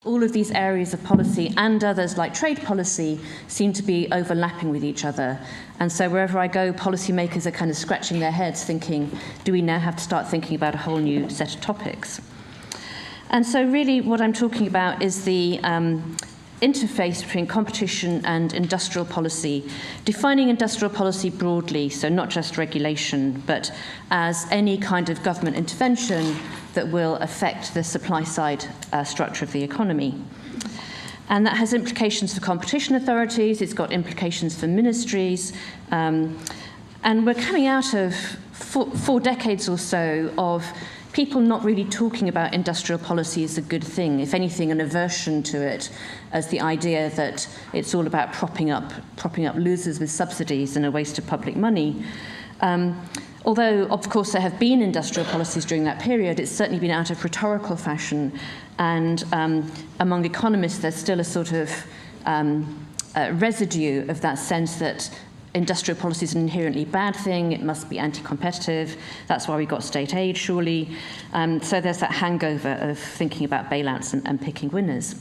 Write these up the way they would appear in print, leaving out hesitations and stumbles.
all of these areas of policy and others like trade policy seem to be overlapping with each other. And so wherever I go, policymakers are kind of scratching their heads thinking, do we now have to start thinking about a whole new set of topics? And so really what I'm talking about is the interface between competition and industrial policy, defining industrial policy broadly, so not just regulation, but as any kind of government intervention that will affect the supply side structure of the economy. And that has implications for competition authorities, it's got implications for ministries, and we're coming out of four decades or so of people not really talking about industrial policy as a good thing, if anything, an aversion to it as the idea that it's all about propping up losers with subsidies and a waste of public money. Although, of course, there have been industrial policies during that period, it's certainly been out of rhetorical fashion, and among economists there's still a sort of residue of that sense that industrial policy is an inherently bad thing, it must be anti-competitive, that's why we got state aid, surely. So there's that hangover of thinking about bailouts and picking winners.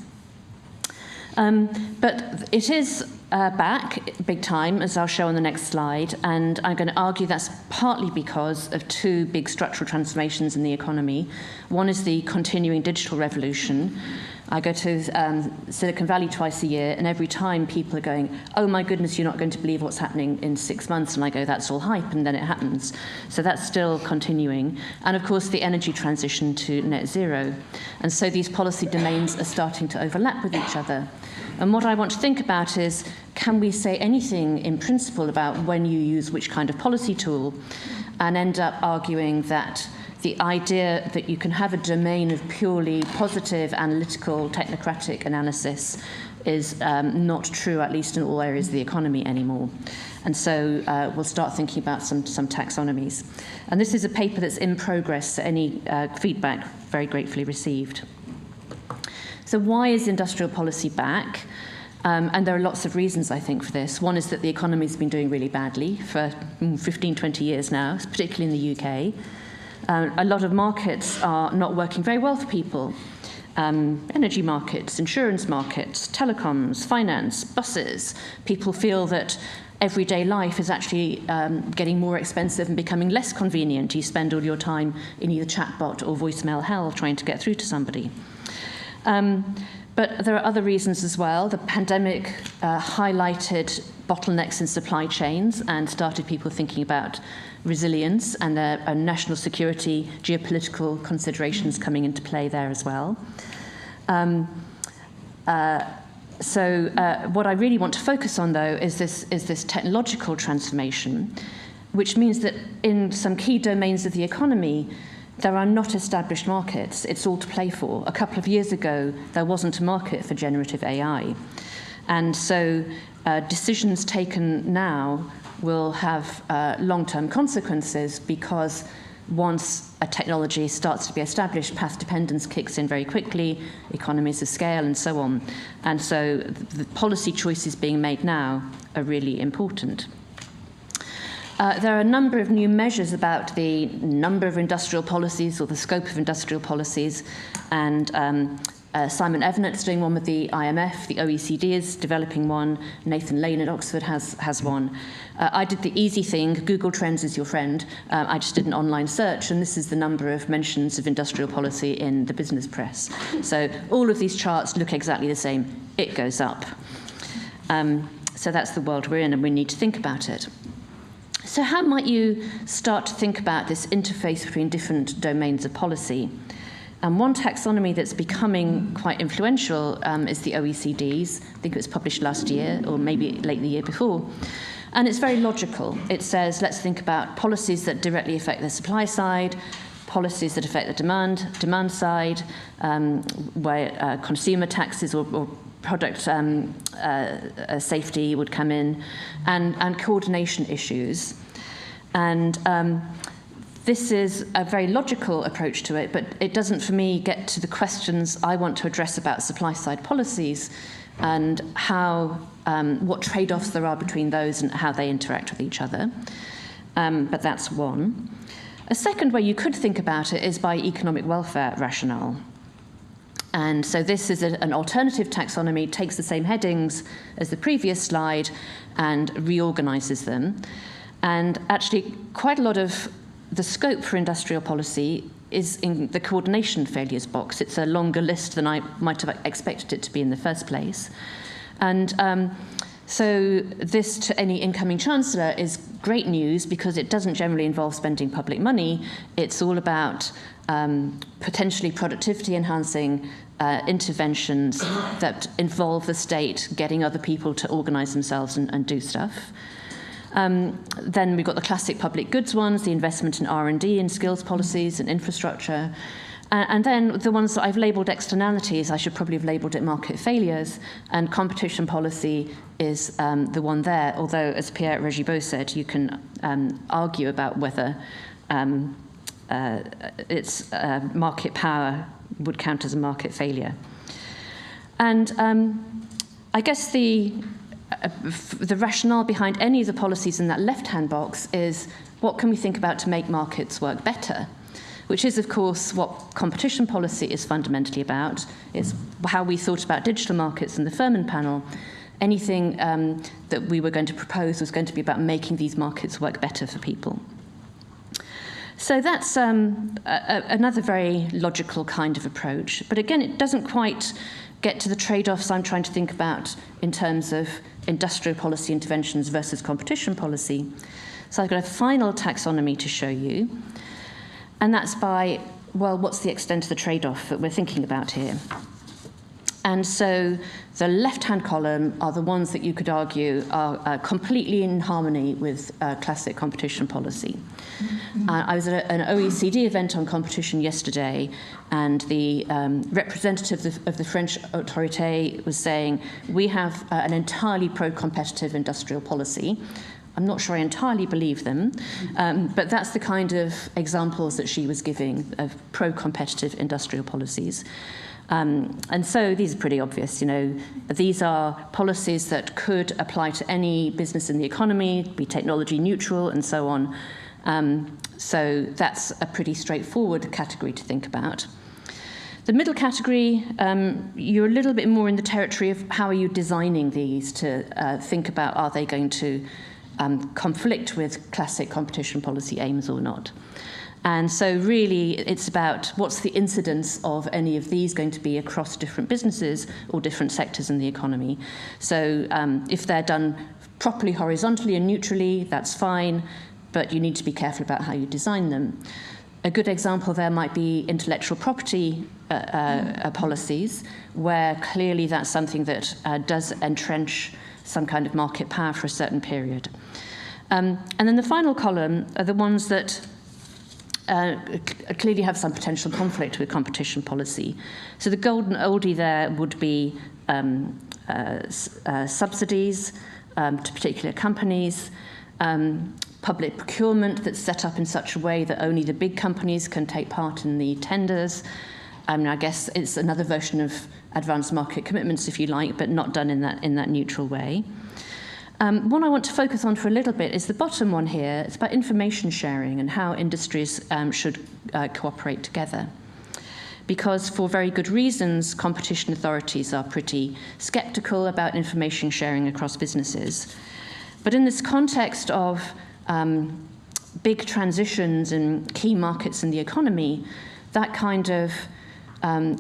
But it is back big time, as I'll show on the next slide, and I'm going to argue that's partly because of two big structural transformations in the economy. One is the continuing digital revolution. I go to Silicon Valley twice a year, and every time people are going, oh my goodness, you're not going to believe what's happening in 6 months, and I go, that's all hype, and then it happens. So that's still continuing. And of course, the energy transition to net zero. And so these policy domains are starting to overlap with each other. And what I want to think about is, can we say anything in principle about when you use which kind of policy tool, and end up arguing that the idea that you can have a domain of purely positive, analytical, technocratic analysis is not true, at least in all areas of the economy anymore. And so we'll start thinking about some taxonomies. And this is a paper that's in progress, so any feedback very gratefully received. So why is industrial policy back? And there are lots of reasons, I think, for this. One is that the economy's been doing really badly for 15, 20 years now, particularly in the UK. A lot of markets are not working very well for people. Energy markets, insurance markets, telecoms, finance, buses. People feel that everyday life is actually getting more expensive and becoming less convenient. You spend all your time in either chatbot or voicemail hell trying to get through to somebody. But there are other reasons as well. The pandemic highlighted bottlenecks in supply chains and started people thinking about resilience, and there are national security, geopolitical considerations coming into play there as well. So what I really want to focus on, though, is this technological transformation, which means that in some key domains of the economy, there are not established markets. It's all to play for. A couple of years ago, there wasn't a market for generative AI. And so decisions taken now will have long-term consequences, because once a technology starts to be established, path dependence kicks in very quickly, economies of scale, and so on. And so the policy choices being made now are really important. There are a number of new measures about the number of industrial policies or the scope of industrial policies, and Simon Evenet's doing one with the IMF, the OECD is developing one, Nathan Lane at Oxford has one. I did the easy thing, Google Trends is your friend. I just did an online search, and this is the number of mentions of industrial policy in the business press. So all of these charts look exactly the same. It goes up. So that's the world we're in, and we need to think about it. So how might you start to think about this interface between different domains of policy? And one taxonomy that's becoming quite influential is the OECD's. I think it was published last year, or maybe late the year before. And it's very logical. It says, let's think about policies that directly affect the supply side, policies that affect the demand side, where consumer taxes or product safety would come in, and coordination issues. And this is a very logical approach to it, but it doesn't, for me, get to the questions I want to address about supply-side policies and how, what trade-offs there are between those and how they interact with each other. But that's one. A second way you could think about it is by economic welfare rationale. And so this is an alternative taxonomy, takes the same headings as the previous slide and reorganizes them. And actually, quite a lot of the scope for industrial policy is in the coordination failures box. It's a longer list than I might have expected it to be in the first place. And so this, to any incoming chancellor, is great news because it doesn't generally involve spending public money. It's all about potentially productivity-enhancing interventions that involve the state getting other people to organise themselves and do stuff. Then we've got the classic public goods ones, the investment in R&D and skills policies and infrastructure. And then the ones that I've labelled externalities, I should probably have labelled it market failures, and competition policy is the one there, although, as Pierre Regibaud said, you can argue about whether its market power would count as a market failure. And I guess the rationale behind any of the policies in that left-hand box is what can we think about to make markets work better? Which is, of course, what competition policy is fundamentally about. It's how we thought about digital markets in the Furman panel. Anything that we were going to propose was going to be about making these markets work better for people. So that's another very logical kind of approach. But again, it doesn't quite get to the trade-offs I'm trying to think about in terms of industrial policy interventions versus competition policy. So I've got a final taxonomy to show you. And that's by, well, what's the extent of the trade-off that we're thinking about here? And so the left-hand column are the ones that you could argue are completely in harmony with classic competition policy. I was at an OECD event on competition yesterday, and the representative of the French autorité was saying, we have an entirely pro-competitive industrial policy. I'm not sure I entirely believe them, but that's the kind of examples that she was giving of pro-competitive industrial policies. And so these are pretty obvious, you know. These are policies that could apply to any business in the economy, be technology neutral, and so on. So that's a pretty straightforward category to think about. The middle category, you're a little bit more in the territory of how are you designing these to think about, are they going to conflict with classic competition policy aims or not. And so really it's about what's the incidence of any of these going to be across different businesses or different sectors in the economy. So if they're done properly horizontally and neutrally, that's fine, but you need to be careful about how you design them. A good example there might be intellectual property policies, where clearly that's something that does entrench some kind of market power for a certain period. And then the final column are the ones that clearly have some potential conflict with competition policy. So the golden oldie there would be subsidies to particular companies, public procurement that's set up in such a way that only the big companies can take part in the tenders. I guess it's another version of advanced market commitments, if you like, but not done in that neutral way. One I want to focus on for a little bit is the bottom one here. It's about information sharing and how industries should cooperate together. Because for very good reasons, competition authorities are pretty skeptical about information sharing across businesses. But in this context of big transitions in key markets in the economy, that kind of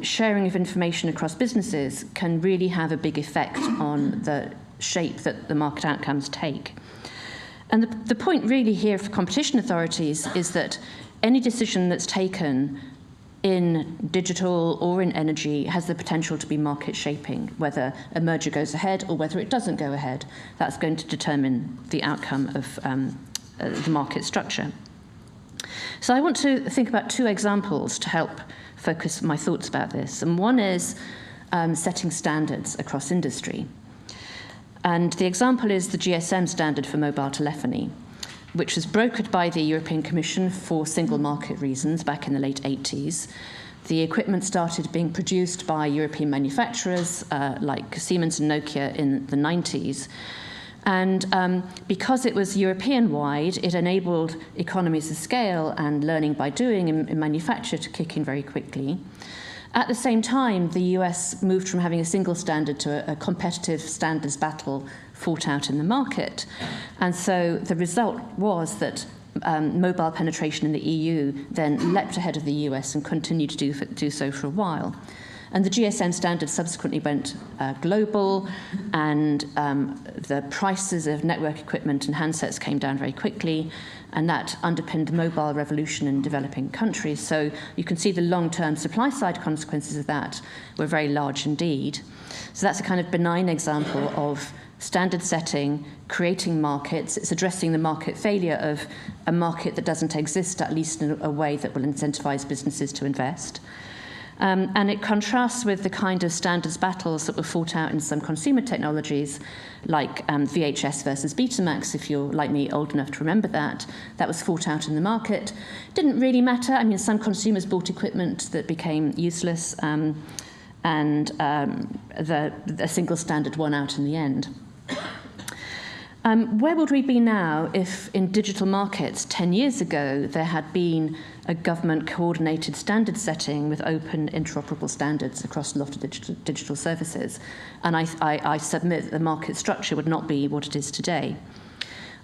sharing of information across businesses can really have a big effect on the shape that the market outcomes take. And the point really here for competition authorities is that any decision that's taken in digital or in energy has the potential to be market shaping, whether a merger goes ahead or whether it doesn't go ahead. That's going to determine the outcome of the market structure. So I want to think about two examples to help focus my thoughts about this. And one is setting standards across industry. And the example is the GSM standard for mobile telephony, which was brokered by the European Commission for single market reasons back in the late 80s. The equipment started being produced by European manufacturers like Siemens and Nokia in the 90s. And because it was European-wide, it enabled economies of scale and learning by doing in manufacture to kick in very quickly. At the same time, the US moved from having a single standard to a competitive standards battle fought out in the market. And so the result was that mobile penetration in the EU then leapt ahead of the US and continued to do so for a while. And the GSM standard subsequently went global, and the prices of network equipment and handsets came down very quickly, and that underpinned the mobile revolution in developing countries. So you can see the long-term supply-side consequences of that were very large indeed. So that's a kind of benign example of standard setting, creating markets. It's addressing the market failure of a market that doesn't exist, at least in a way that will incentivize businesses to invest. And it contrasts with the kind of standards battles that were fought out in some consumer technologies, like VHS versus Betamax, if you're, like me, old enough to remember that. That was fought out in the market. Didn't really matter. I mean, some consumers bought equipment that became useless, and the single standard won out in the end. Where would we be now if in digital markets 10 years ago there had been a government-coordinated standard setting with open interoperable standards across a lot of digital services? And I submit that the market structure would not be what it is today.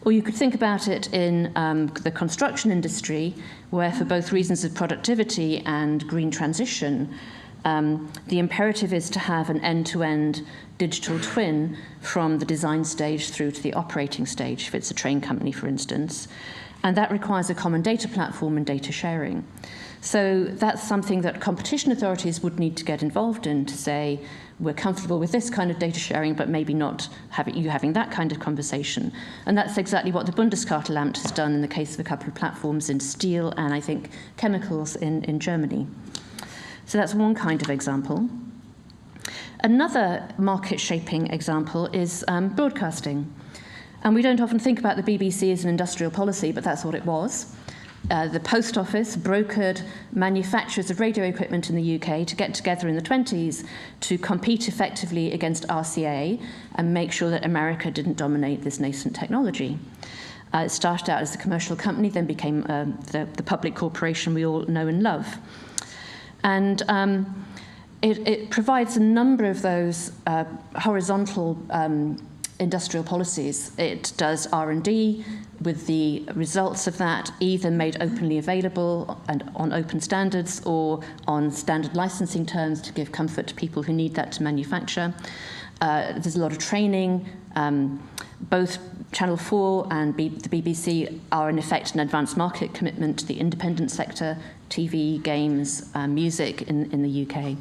Or you could think about it in the construction industry, where for both reasons of productivity and green transition, the imperative is to have an end-to-end digital twin from the design stage through to the operating stage, if it's a train company, for instance. And that requires a common data platform and data sharing. So that's something that competition authorities would need to get involved in, to say, we're comfortable with this kind of data sharing, but maybe not having that kind of conversation. And that's exactly what the Bundeskartellamt has done in the case of a couple of platforms in steel and, I think, chemicals in Germany. So that's one kind of example. Another market-shaping example is broadcasting. And we don't often think about the BBC as an industrial policy, but that's what it was. The Post Office brokered manufacturers of radio equipment in the UK to get together in the 20s to compete effectively against RCA and make sure that America didn't dominate this nascent technology. It started out as a commercial company, then became the public corporation we all know and love. And it provides a number of those horizontal industrial policies. It does R&D with the results of that either made openly available and on open standards or on standard licensing terms to give comfort to people who need that to manufacture. There's a lot of training. Both Channel 4 and the BBC are in effect an advanced market commitment to the independent sector, TV, games, music in the UK.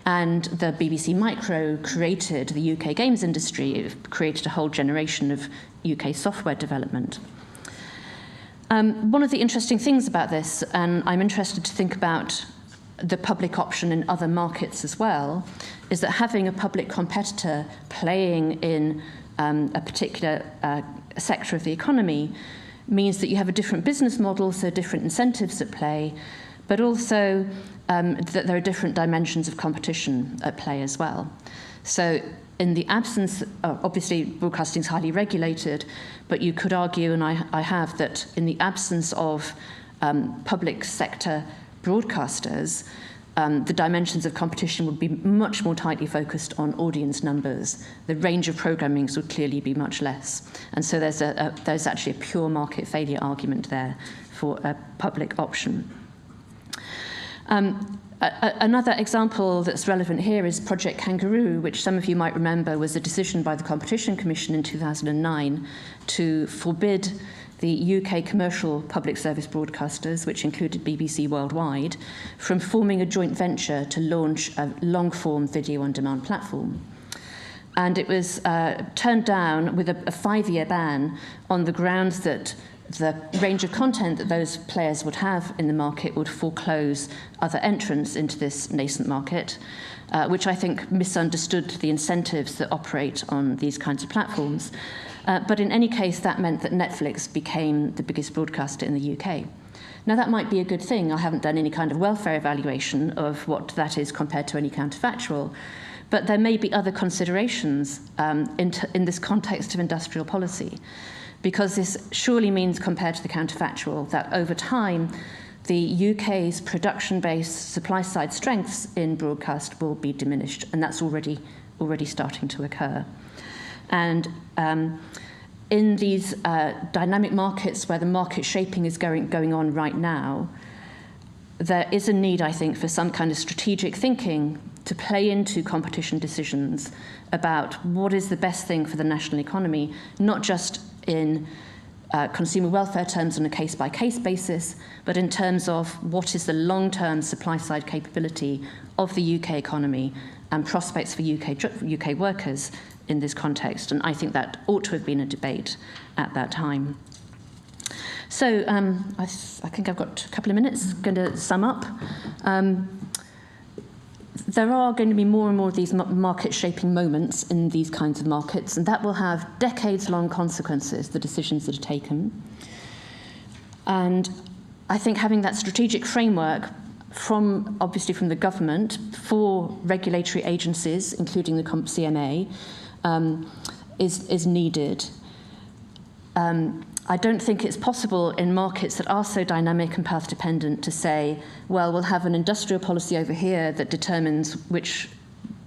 And the BBC Micro created the UK games industry. It created a whole generation of UK software development. One of the interesting things about this, and I'm interested to think about the public option in other markets as well, is that having a public competitor playing in a particular sector of the economy means that you have a different business model, so different incentives at play, but also that there are different dimensions of competition at play as well. So in the absence, obviously broadcasting is highly regulated, but you could argue, and I have, that in the absence of public sector broadcasters, the dimensions of competition would be much more tightly focused on audience numbers. The range of programmings would clearly be much less. And so there's actually a pure market failure argument there for a public option. Another example that's relevant here is Project Kangaroo, which some of you might remember was a decision by the Competition Commission in 2009 to forbid the UK commercial public service broadcasters, which included BBC Worldwide, from forming a joint venture to launch a long-form video-on-demand platform. And it was turned down with a 5-year ban on the grounds that the range of content that those players would have in the market would foreclose other entrants into this nascent market, which I think misunderstood the incentives that operate on these kinds of platforms. But in any case, that meant that Netflix became the biggest broadcaster in the UK. Now, that might be a good thing. I haven't done any kind of welfare evaluation of what that is compared to any counterfactual. But there may be other considerations in this context of industrial policy, because this surely means, compared to the counterfactual, that over time, the UK's production-based supply-side strengths in broadcast will be diminished, and that's already starting to occur. And in these dynamic markets where the market shaping is going on right now, there is a need, I think, for some kind of strategic thinking to play into competition decisions about what is the best thing for the national economy, not just in consumer welfare terms on a case-by-case basis, but in terms of what is the long-term supply-side capability of the UK economy and prospects for UK workers in this context. And I think that ought to have been a debate at that time. So I think I've got a couple of minutes. I'm going to sum up. There are going to be more and more of these market-shaping moments in these kinds of markets, and that will have decades-long consequences, the decisions that are taken. And I think having that strategic framework obviously from the government for regulatory agencies, including the CMA, is needed. I don't think it's possible in markets that are so dynamic and path dependent to say, well, we'll have an industrial policy over here that determines which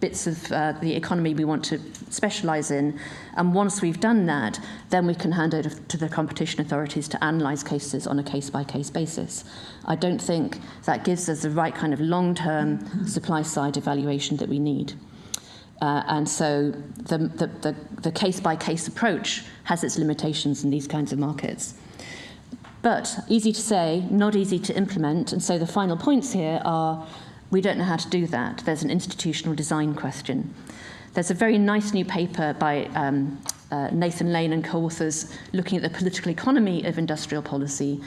bits of the economy we want to specialise in, and once we've done that, then we can hand over to the competition authorities to analyse cases on a case-by-case basis. I don't think that gives us the right kind of long-term supply-side evaluation that we need. And so the case-by-case approach has its limitations in these kinds of markets. But easy to say, not easy to implement, and so the final points here are we don't know how to do that. There's an institutional design question. There's a very nice new paper by Nathan Lane and co-authors looking at the political economy of industrial policy.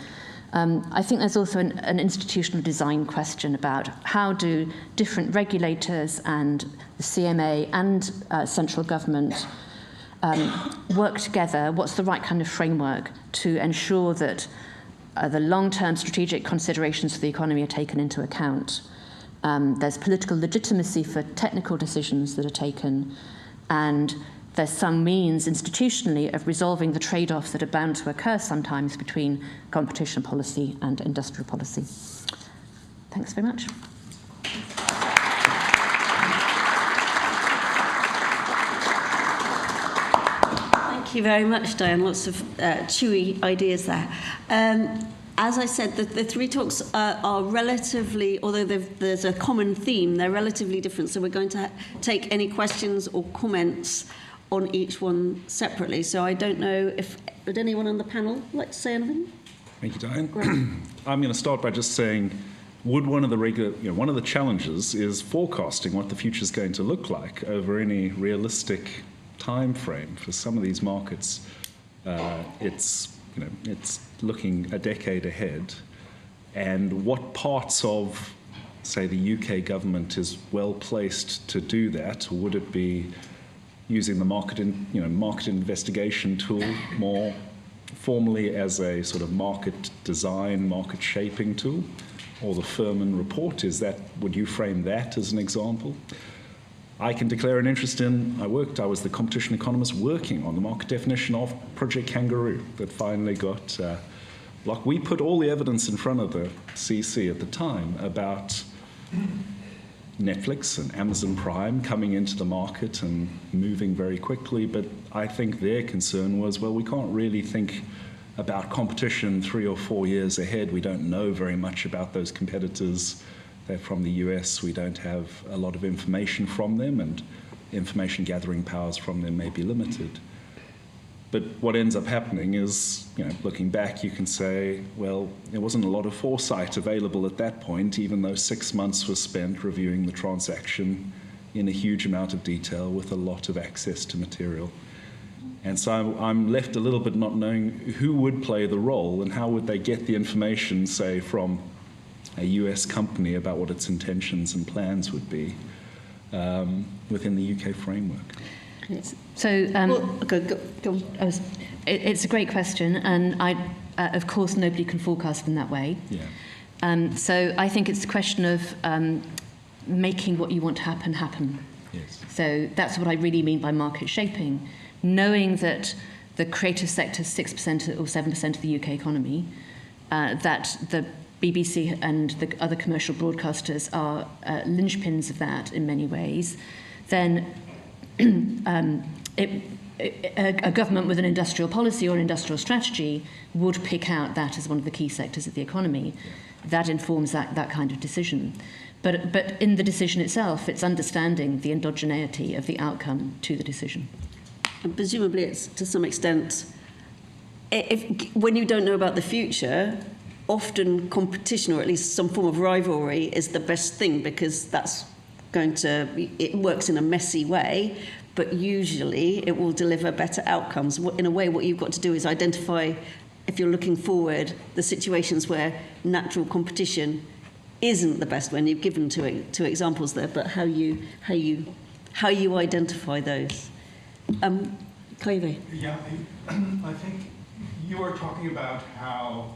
I think there's also an institutional design question about how do different regulators and the CMA and central government work together. What's the right kind of framework to ensure that the long-term strategic considerations for the economy are taken into account? There's political legitimacy for technical decisions that are taken, and there's some means institutionally of resolving the trade-offs that are bound to occur sometimes between competition policy and industrial policy. Thanks very much. Thank you very much, Diane. Lots of chewy ideas there. As I said, the three talks are relatively, although there's a common theme, they're relatively different. So we're going to take any questions or comments on each one separately. So I don't know if, would anyone on the panel like to say anything? Thank you, Diane. I'm going to start by just saying, would one of the challenges is forecasting what the future is going to look like over any realistic time frame for some of these markets. It's looking a decade ahead, and what parts of, say, the UK government is well placed to do that? Or would it be using the market investigation tool more formally as a sort of market design, market shaping tool, or the Furman report? Would you frame that as an example? I can declare an interest in, I was the competition economist working on the market definition of Project Kangaroo that finally got blocked. We put all the evidence in front of the CC at the time about Netflix and Amazon Prime coming into the market and moving very quickly, but I think their concern was, well, we can't really think about competition 3 or 4 years ahead. We don't know very much about those competitors. They're from the US. We don't have a lot of information from them, and information gathering powers from them may be limited. But what ends up happening is, looking back, you can say, well, there wasn't a lot of foresight available at that point, even though 6 months was spent reviewing the transaction in a huge amount of detail with a lot of access to material. And so I'm left a little bit not knowing who would play the role and how would they get the information, say, from a US company about what its intentions and plans would be within the UK framework. So, Go on. It's a great question, and of course, nobody can forecast in that way. Yeah. So I think it's a question of making what you want to happen. Yes. So that's what I really mean by market shaping. Knowing that the creative sector is 6% or 7% of the UK economy, that the BBC and the other commercial broadcasters are linchpins of that in many ways, then a government with an industrial policy or an industrial strategy would pick out that as one of the key sectors of the economy. That informs that kind of decision. But in the decision itself, it's understanding the endogeneity of the outcome to the decision. And presumably it's, to some extent, when you don't know about the future, often competition, or at least some form of rivalry, is the best thing, because that's it works in a messy way, but usually it will deliver better outcomes. In a way, what you've got to do is identify, if you're looking forward, the situations where natural competition isn't the best one. You've given two examples there, but how you identify those. Coyle. Yeah, I think you are talking about how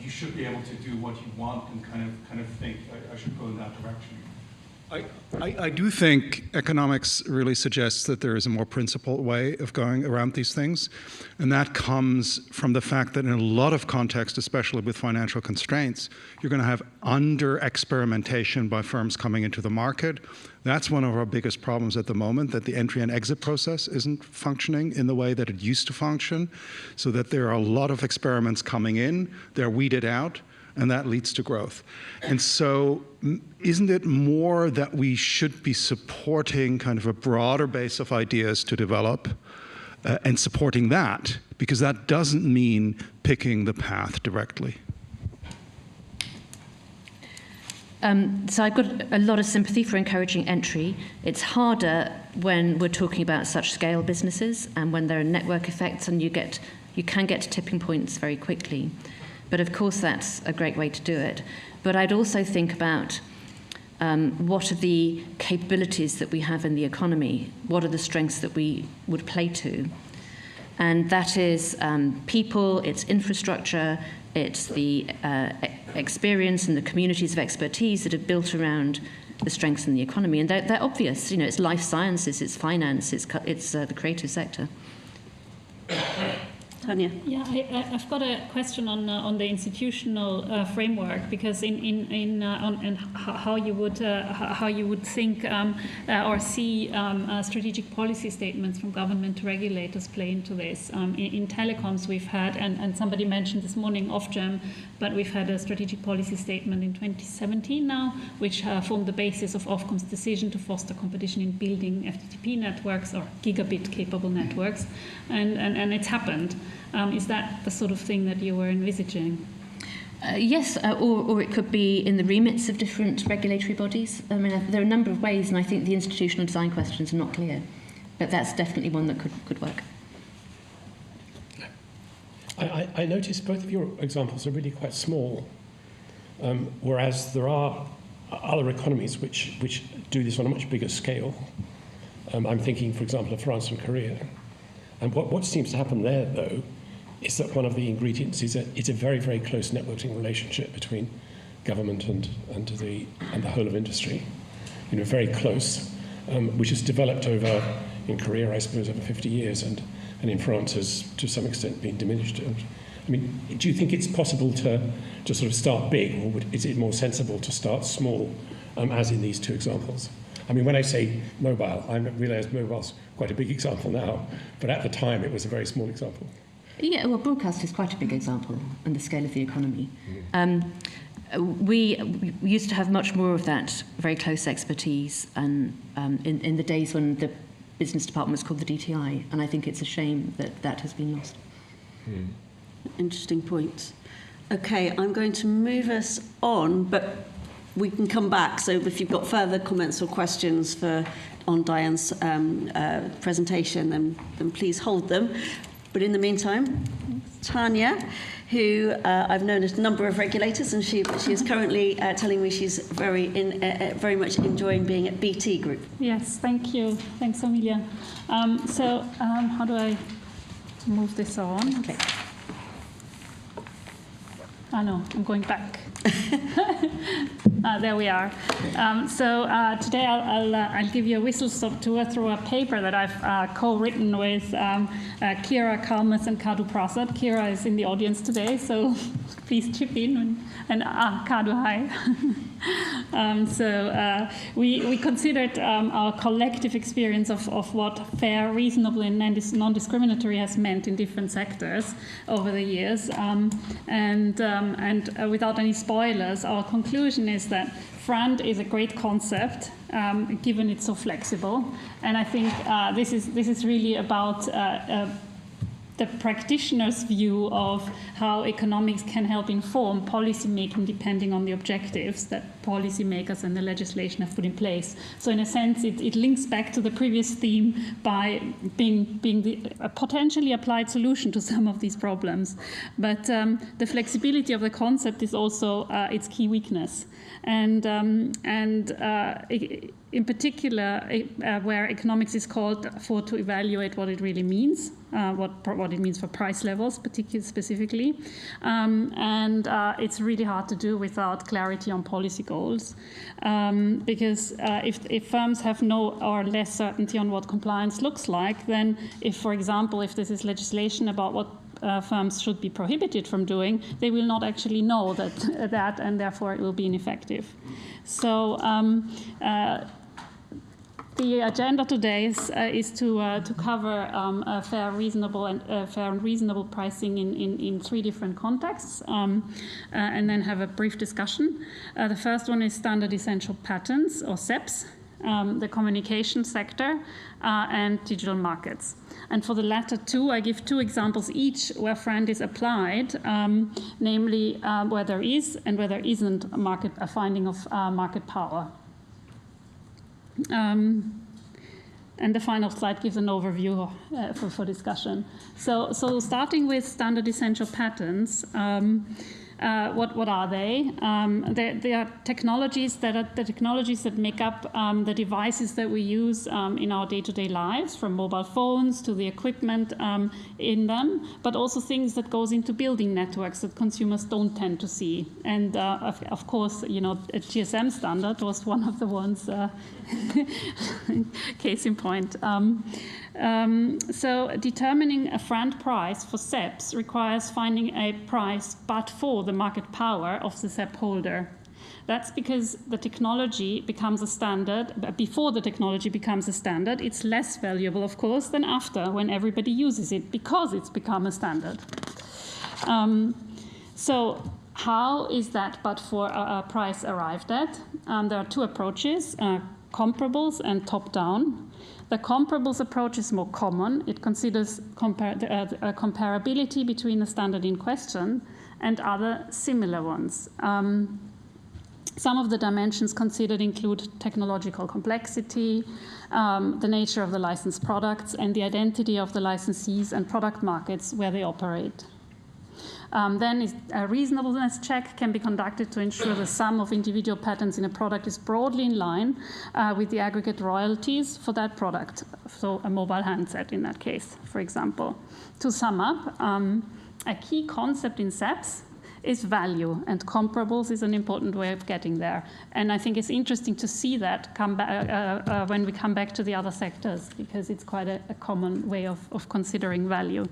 you should be able to do what you want and kind of think I should go in that direction. I do think economics really suggests that there is a more principled way of going around these things, and that comes from the fact that in a lot of contexts, especially with financial constraints, you're going to have under-experimentation by firms coming into the market. That's one of our biggest problems at the moment, that the entry and exit process isn't functioning in the way that it used to function, so that there are a lot of experiments coming in, they're weeded out, and that leads to growth. And so isn't it more that we should be supporting kind of a broader base of ideas to develop and supporting that, because that doesn't mean picking the path directly? So I've got a lot of sympathy for encouraging entry. It's harder when we're talking about such scale businesses and when there are network effects, and you can get to tipping points very quickly. But of course, that's a great way to do it. But I'd also think about what are the capabilities that we have in the economy? What are the strengths that we would play to? And that is people, it's infrastructure, it's the experience and the communities of expertise that are built around the strengths in the economy. And they're obvious. You know, it's life sciences, it's finance, it's the creative sector. Tanja. Yeah, I've got a question on the institutional framework, because on how you would think or see strategic policy statements from government to regulators play into this. In telecoms, we've had, and somebody mentioned this morning Ofgem, but we've had a strategic policy statement in 2017 now, which formed the basis of Ofcom's decision to foster competition in building FTTP networks or gigabit-capable networks, and it's happened. Is that the sort of thing that you were envisaging? Yes, or it could be in the remits of different regulatory bodies. I mean, there are a number of ways, and I think the institutional design questions are not clear, but that's definitely one that could work. I noticed both of your examples are really quite small, whereas there are other economies which do this on a much bigger scale. I'm thinking, for example, of France and Korea. And what seems to happen there, though, is that one of the ingredients is a very, very close networking relationship between government and the whole of industry. You know, very close, which has developed in Korea, I suppose, over 50 years, and in France has, to some extent, been diminished. I mean, do you think it's possible to sort of start big, or is it more sensible to start small, as in these two examples? I mean, when I say mobile, I realise mobile's quite a big example now, but at the time it was a very small example. Yeah, well, broadcast is quite a big example on the scale of the economy. We used to have much more of that very close expertise, and in the days when the business department was called the DTI, and I think it's a shame that has been lost. Interesting point. Okay, I'm going to move us on, but we can come back. So if you've got further comments or questions on Diane's presentation, then please hold them. But in the meantime, Tanja, who I've known a number of regulators, and she is currently telling me she's very much enjoying being at BT Group. Yes, thank you. Thanks, Amelia. How do I move this on? Okay. Oh no, I'm going back. There we are. Today I'll give you a whistle-stop tour through a paper that I've co-written with Kira Kalmus and Kadu Prasad. Kira is in the audience today, so please chip in. And Kadu, hi. We considered our collective experience of what fair, reasonable, and non-discriminatory has meant in different sectors over the years. Without any spoilers, our conclusion is that FRAND is a great concept, given it's so flexible. And I think this is really about the practitioner's view of how economics can help inform policy making depending on the objectives that policymakers and the legislation have put in place. So in a sense, it links back to the previous theme by being a potentially applied solution to some of these problems. But the flexibility of the concept is also its key weakness. In particular, where economics is called for to evaluate what it really means, what it means for price levels, specifically, and it's really hard to do without clarity on policy goals, because if firms have no or less certainty on what compliance looks like, then for example, if this is legislation about what firms should be prohibited from doing, they will not actually know that, and therefore it will be ineffective. So the agenda today is to cover fair and reasonable pricing in three different contexts, and then have a brief discussion. The first one is standard essential patents, or SEPs, the communication sector, and digital markets. And for the latter two, I give two examples each where FRAND is applied, namely where there is and where there isn't a finding of market power. And the final slide gives an overview for discussion. So starting with standard essential patents, what are they? They are technologies that make up the devices that we use in our day-to-day lives, from mobile phones to the equipment in them, but also things that goes into building networks that consumers don't tend to see. And of course, a GSM standard was one of the ones. Case in point. So determining a FRAND price for SEPs requires finding a price but for the market power of the SEP holder. That's because the technology becomes a standard. Before the technology becomes a standard, it's less valuable, of course, than after, when everybody uses it, because it's become a standard. So how is that but for a price arrived at? There are two approaches, comparables and top-down. The comparables approach is more common. It considers comparability between the standard in question and other similar ones. Some of the dimensions considered include technological complexity, the nature of the licensed products, and the identity of the licensees and product markets where they operate. Then a reasonableness check can be conducted to ensure the sum of individual patents in a product is broadly in line with the aggregate royalties for that product, so a mobile handset in that case, for example. To sum up, a key concept in SEPs is value, and comparables is an important way of getting there. And I think it's interesting to see that when we come back to the other sectors, because it's quite a common way of considering value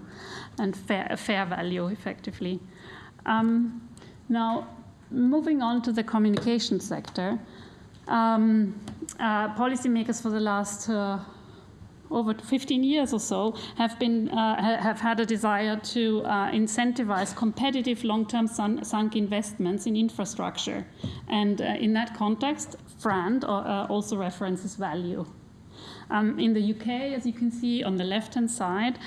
and fair value, effectively. Now, moving on to the communication sector, policymakers for the last over 15 years or so have had a desire to incentivize competitive long-term sunk investments in infrastructure. And in that context, FRAND also references value. In the UK, as you can see on the left-hand side,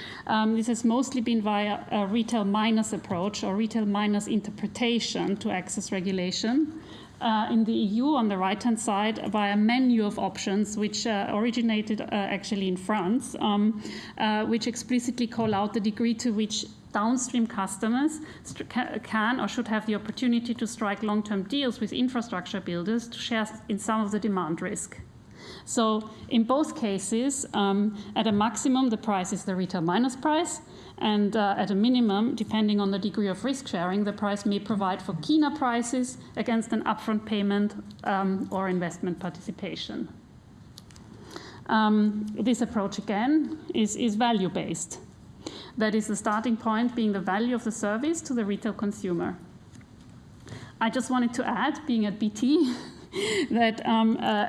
this has mostly been via a retail minus approach or retail minus interpretation to access regulation. In the EU, on the right-hand side, via a menu of options, which originated actually in France, which explicitly call out the degree to which downstream customers can or should have the opportunity to strike long-term deals with infrastructure builders to share in some of the demand risk. So in both cases, at a maximum, the price is the retail minus price, And at a minimum, depending on the degree of risk sharing, the price may provide for keener prices against an upfront payment or investment participation. This approach, again, is value-based. That is, the starting point being the value of the service to the retail consumer. I just wanted to add, being at BT, that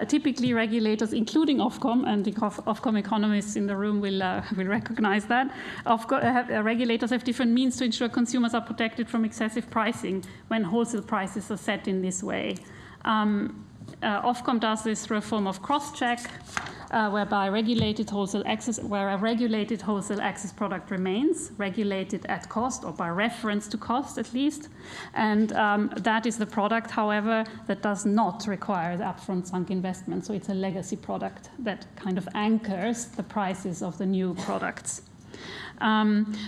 typically regulators, including Ofcom, and the Ofcom economists in the room will recognize that, regulators have different means to ensure consumers are protected from excessive pricing when wholesale prices are set in this way. Ofcom does this through a form of cross-check, whereby regulated wholesale access, where a regulated wholesale access product remains regulated at cost, or by reference to cost at least, and that is the product, however, that does not require the upfront sunk investment. So it's a legacy product that kind of anchors the prices of the new products.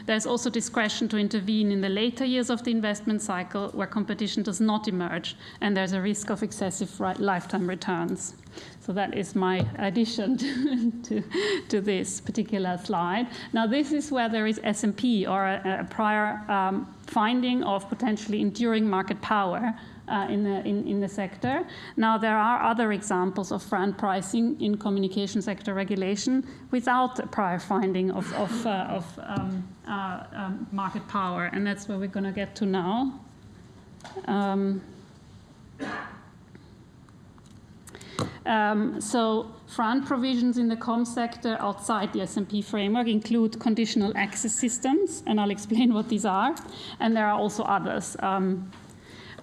There's also discretion to intervene in the later years of the investment cycle where competition does not emerge and there's a risk of excessive lifetime returns. So that is my addition to this particular slide. Now this is where there is SMP, or a prior finding of potentially enduring market power in the sector. Now there are other examples of FRAND pricing in communication sector regulation without a prior finding of market power, and that's where we're going to get to now. So FRAND provisions in the comms sector outside the SMP framework include conditional access systems, and I'll explain what these are, and there are also others.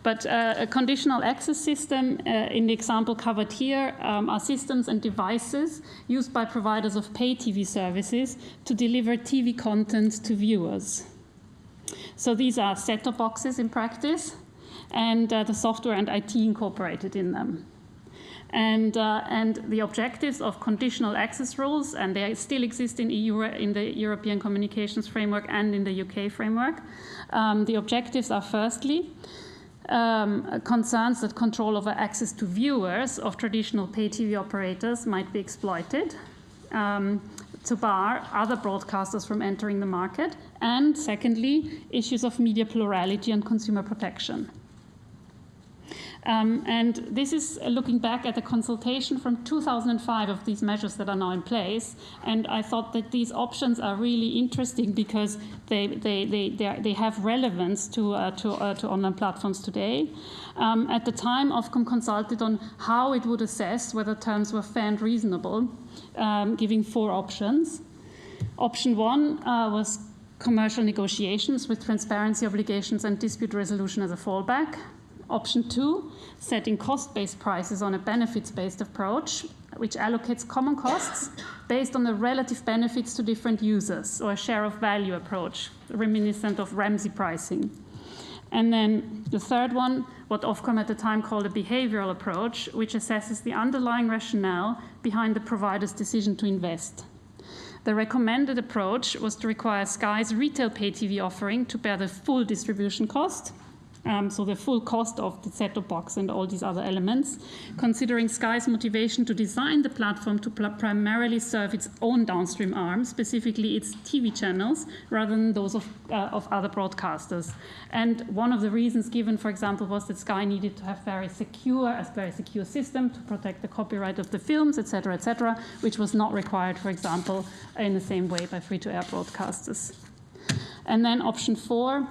But a conditional access system, in the example covered here, are systems and devices used by providers of pay TV services to deliver TV content to viewers. So these are set-top boxes in practice, and the software and IT incorporated in them. And the objectives of conditional access rules, and they still exist in the European Communications Framework and in the UK framework. The objectives are, firstly, concerns that control over access to viewers of traditional pay TV operators might be exploited to bar other broadcasters from entering the market, and secondly, issues of media plurality and consumer protection. And this is looking back at the consultation from 2005 of these measures that are now in place. And I thought that these options are really interesting because they have relevance to online platforms today. At the time, Ofcom consulted on how it would assess whether terms were fair and reasonable, giving 4 options. Option 1 was commercial negotiations with transparency obligations and dispute resolution as a fallback. Option 2, setting cost-based prices on a benefits-based approach, which allocates common costs based on the relative benefits to different users, or a share of value approach, reminiscent of Ramsey pricing. And then the third one, what Ofcom at the time called a behavioral approach, which assesses the underlying rationale behind the provider's decision to invest. The recommended approach was to require Sky's retail pay TV offering to bear the full distribution cost, so the full cost of the set-top box and all these other elements, considering Sky's motivation to design the platform to primarily serve its own downstream arm, specifically its TV channels, rather than those of other broadcasters. And one of the reasons given, for example, was that Sky needed to have a very secure system to protect the copyright of the films, etc., which was not required, for example, in the same way by free-to-air broadcasters. And then option 4,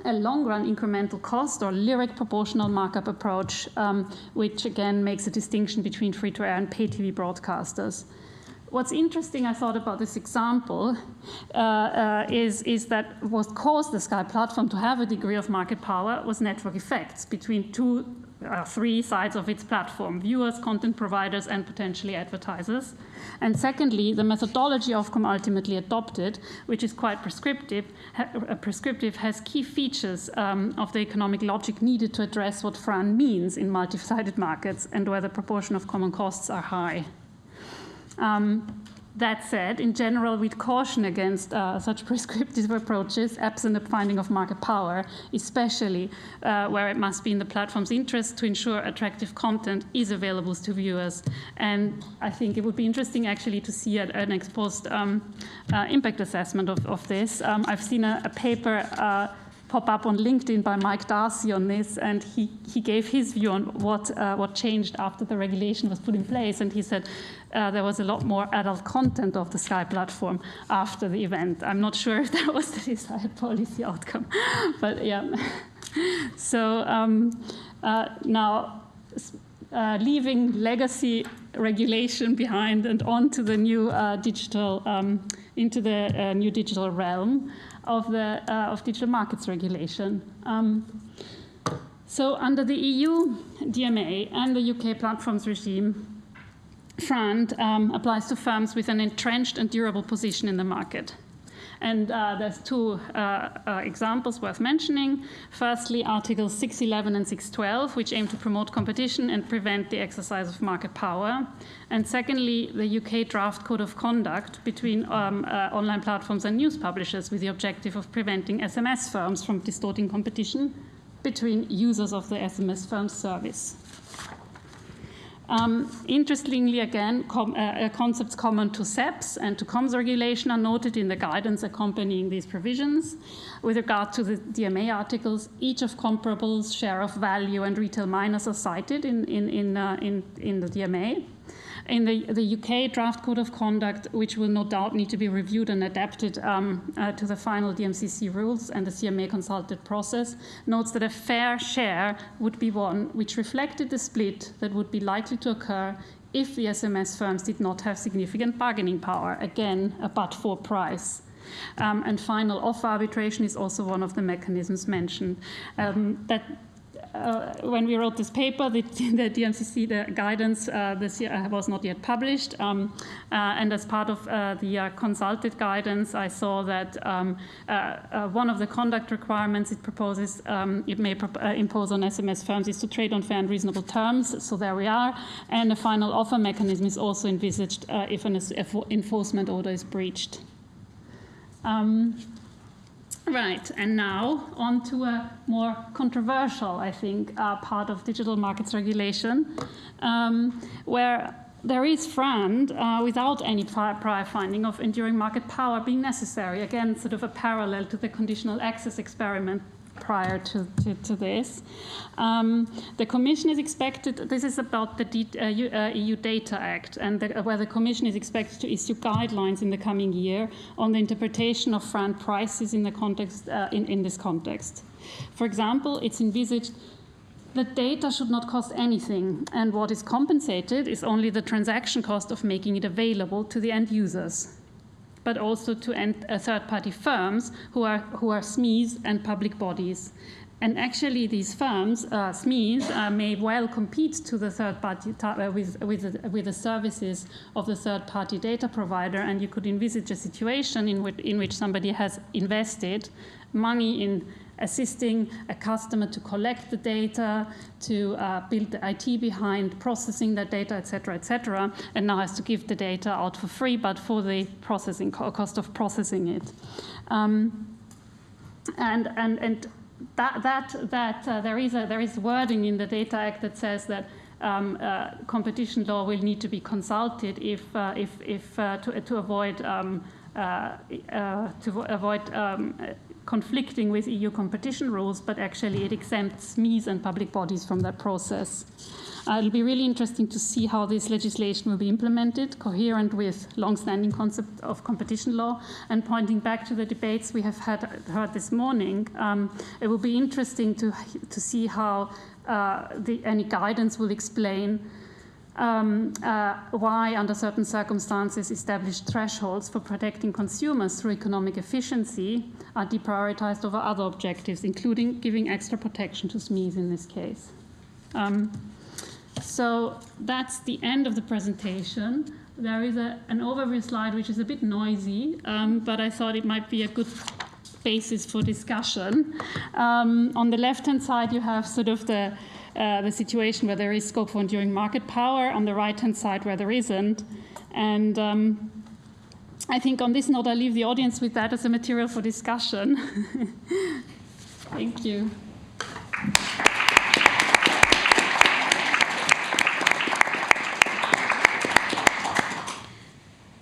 a long-run incremental cost or lyric proportional markup approach, which again makes a distinction between free-to-air and pay TV broadcasters. What's interesting, I thought, about this example is that what caused the Sky platform to have a degree of market power was network effects between 3 sides of its platform: viewers, content providers, and potentially advertisers. And secondly, the methodology Ofcom ultimately adopted, which is quite prescriptive, has key features of the economic logic needed to address what FRAND means in multi-sided markets and where the proportion of common costs are high. That said, in general, we'd caution against such prescriptive approaches, absent a finding of market power, especially where it must be in the platform's interest to ensure attractive content is available to viewers. And I think it would be interesting actually to see an ex post impact assessment of this. I've seen a paper pop up on LinkedIn by Mike Darcy on this, and he gave his view on what changed after the regulation was put in place, and he said there was a lot more adult content of the Sky platform after the event. I'm not sure if that was the desired policy outcome, but yeah. So now leaving legacy regulation behind and onto the new digital into the new digital realm of digital markets regulation. So under the EU DMA and the UK platforms regime, FRAND applies to firms with an entrenched and durable position in the market. And there's two examples worth mentioning. Firstly, Articles 611 and 612, which aim to promote competition and prevent the exercise of market power. And secondly, the UK draft code of conduct between online platforms and news publishers with the objective of preventing SMS firms from distorting competition between users of the SMS firm's service. Interestingly, again, concepts common to SEPs and to comms regulation are noted in the guidance accompanying these provisions. With regard to the DMA articles, each of comparables, share of value, and retail miners are cited in the DMA. In the UK draft code of conduct, which will no doubt need to be reviewed and adapted to the final DMCC rules and the CMA consulted process, notes that a fair share would be one which reflected the split that would be likely to occur if the SMS firms did not have significant bargaining power, again, a but-for price. And final offer arbitration is also one of the mechanisms mentioned. When we wrote this paper, the DMCC, the guidance this year was not yet published. And as part of the consulted guidance, I saw that one of the conduct requirements it proposes, it may impose on SMS firms is to trade on fair and reasonable terms. So there we are. And a final offer mechanism is also envisaged if an enforcement order is breached. Right, and now on to a more controversial, I think, part of digital markets regulation, where there is FRAND without any prior finding of enduring market power being necessary. Again, sort of a parallel to the conditional access experiment prior to this. The Commission is expected, this is about the EU Data Act, and where the Commission is expected to issue guidelines in the coming year on the interpretation of FRAND prices in the context, in this context. For example, it's envisaged that data should not cost anything, and what is compensated is only the transaction cost of making it available to the end users, but also to third-party firms who are SMEs and public bodies. And actually, these firms, SMEs, may well compete to the third-party with the services of the third-party data provider, and you could envisage a situation in which somebody has invested money in assisting a customer to collect the data, to build the IT behind processing that data, etc., and now has to give the data out for free, but for the processing cost of processing it. There is wording in the Data Act that says that competition law will need to be consulted to avoid conflicting with EU competition rules, but actually it exempts SMEs and public bodies from that process. It'll be really interesting to see how this legislation will be implemented, coherent with long-standing concept of competition law, and pointing back to the debates we have heard this morning. It will be interesting to see how any guidance will explain why, under certain circumstances, established thresholds for protecting consumers through economic efficiency are deprioritized over other objectives, including giving extra protection to SMEs in this case. So that's the end of the presentation. There is an overview slide which is a bit noisy, but I thought it might be a good basis for discussion. On the left-hand side, you have sort of the situation where there is scope for enduring market power, on the right-hand side where there isn't. And I think on this note, I leave the audience with that as a material for discussion. Thank you.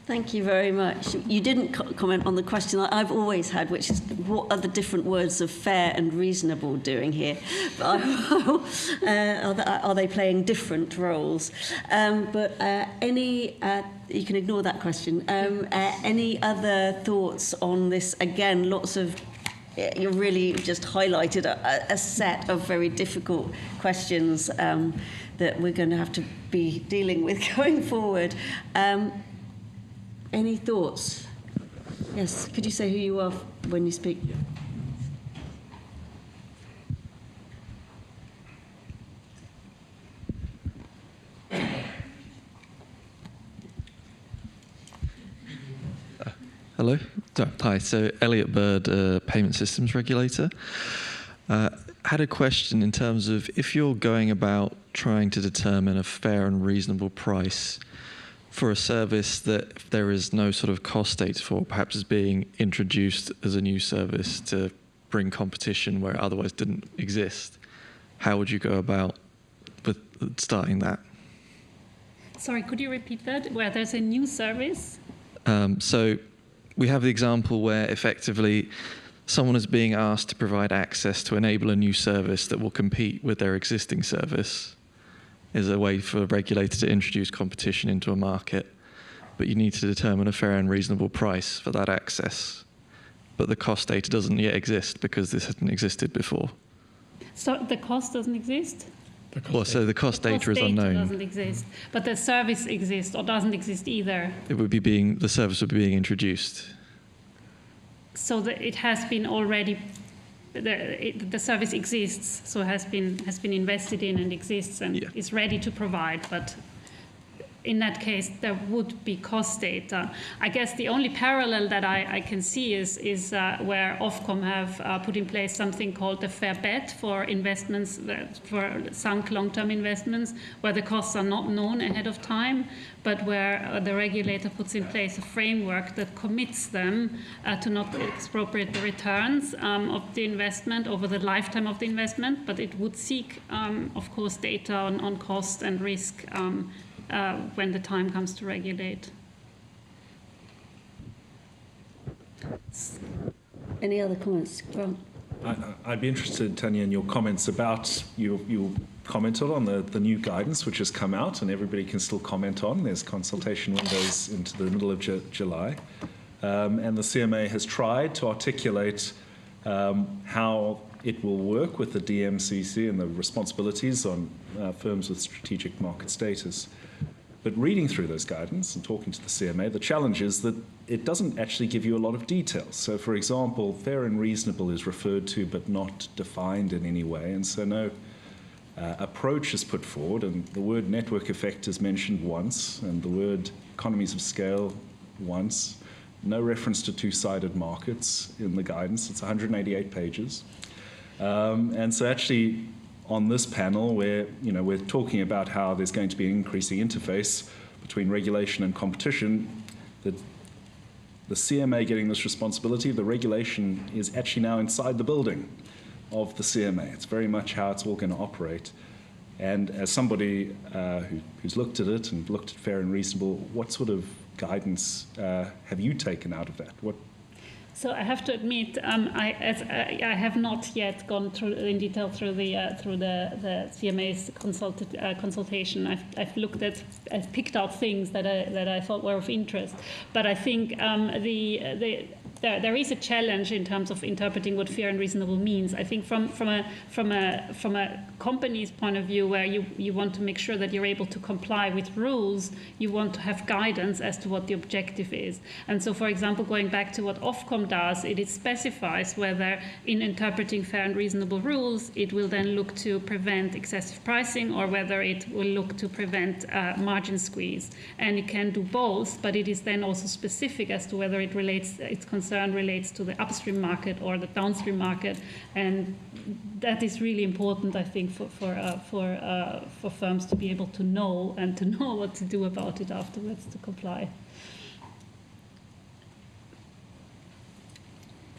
Thank you very much. You didn't comment on the question I've always had, which is what are the different words of fair and reasonable doing here? But are they playing different roles? You can ignore that question. Any other thoughts on this? Again, you really just highlighted a set of very difficult questions that we're going to have to be dealing with going forward. Any thoughts? Yes, could you say who you are when you speak? Hello. Hi. So Elliot Bird, Payment Systems Regulator. Had a question in terms of if you're going about trying to determine a fair and reasonable price for a service that there is no sort of cost data for, perhaps is being introduced as a new service to bring competition where it otherwise didn't exist, how would you go about with starting that? Sorry, could you repeat that? Where there's a new service? So we have the example where effectively someone is being asked to provide access to enable a new service that will compete with their existing service. Is a way for a regulator to introduce competition into a market, but you need to determine a fair and reasonable price for that access. But the cost data doesn't yet exist because this hasn't existed before. So the cost doesn't exist? So the cost data is unknown. The doesn't exist, but the service exists or doesn't exist either. It would be the service would be being introduced. So it has been already. The service exists, so has been invested in and exists and is ready to provide. But in that case, there would be cost data. I guess the only parallel that I can see is where Ofcom have put in place something called the fair bet for investments, for sunk long-term investments, where the costs are not known ahead of time, but where the regulator puts in place a framework that commits them to not expropriate the returns of the investment over the lifetime of the investment, but it would seek, of course, data on cost and risk when the time comes to regulate. Any other comments? Grant? I'd be interested, Tanja, in your comments about, you commented on the new guidance which has come out and everybody can still comment on. There's consultation windows into the middle of July. And the CMA has tried to articulate how it will work with the DMCC and the responsibilities on firms with strategic market status. But reading through those guidance and talking to the CMA, the challenge is that it doesn't actually give you a lot of details. So, for example, fair and reasonable is referred to but not defined in any way, and so no approach is put forward, and the word network effect is mentioned once, and the word economies of scale once. No reference to two-sided markets in the guidance. It's 188 pages. And so actually, on this panel where we're talking about how there's going to be an increasing interface between regulation and competition, the CMA getting this responsibility, the regulation is actually now inside the building of the CMA. It's very much how it's all going to operate. And as somebody who's looked at it and looked at fair and reasonable, what sort of guidance have you taken out of that? So I have to admit, I have not yet gone through in detail through the CMA's consultation. I've picked out things that I thought were of interest, but I think there is a challenge in terms of interpreting what fair and reasonable means. I think from a company's point of view, where you want to make sure that you're able to comply with rules, you want to have guidance as to what the objective is. And so, for example, going back to what Ofcom does, it specifies whether in interpreting fair and reasonable rules, it will then look to prevent excessive pricing or whether it will look to prevent margin squeeze. And it can do both, but it is then also specific as to whether its concern relates to the upstream market or the downstream market. And that is really important, I think, for firms to be able to know and to know what to do about it afterwards to comply.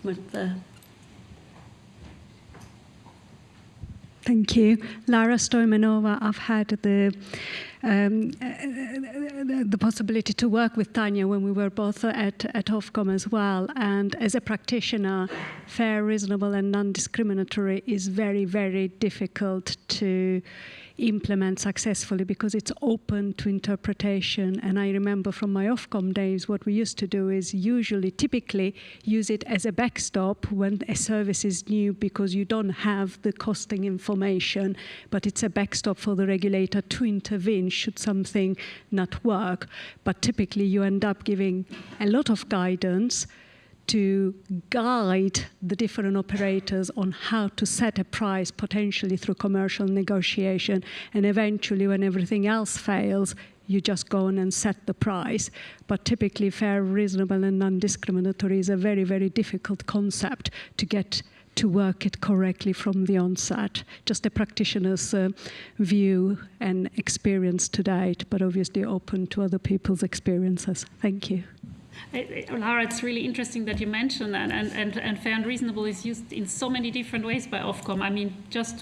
with the... Thank you. Lara Stoimanova. I've had the possibility to work with Tanja when we were both at Ofcom as well. And as a practitioner, fair, reasonable, and non-discriminatory is very, very difficult to implement successfully because it's open to interpretation. And I remember from my Ofcom days, what we used to do is typically use it as a backstop when a service is new because you don't have the costing information, but it's a backstop for the regulator to intervene should something not work. But typically you end up giving a lot of guidance to guide the different operators on how to set a price, potentially through commercial negotiation, and eventually when everything else fails, you just go on and set the price. But typically fair, reasonable, and non-discriminatory is a very, very difficult concept to get to work it correctly from the onset. Just a practitioner's view and experience to date, but obviously open to other people's experiences. Thank you. Lara, it's really interesting that you mentioned that, and fair and reasonable is used in so many different ways by Ofcom. I mean, just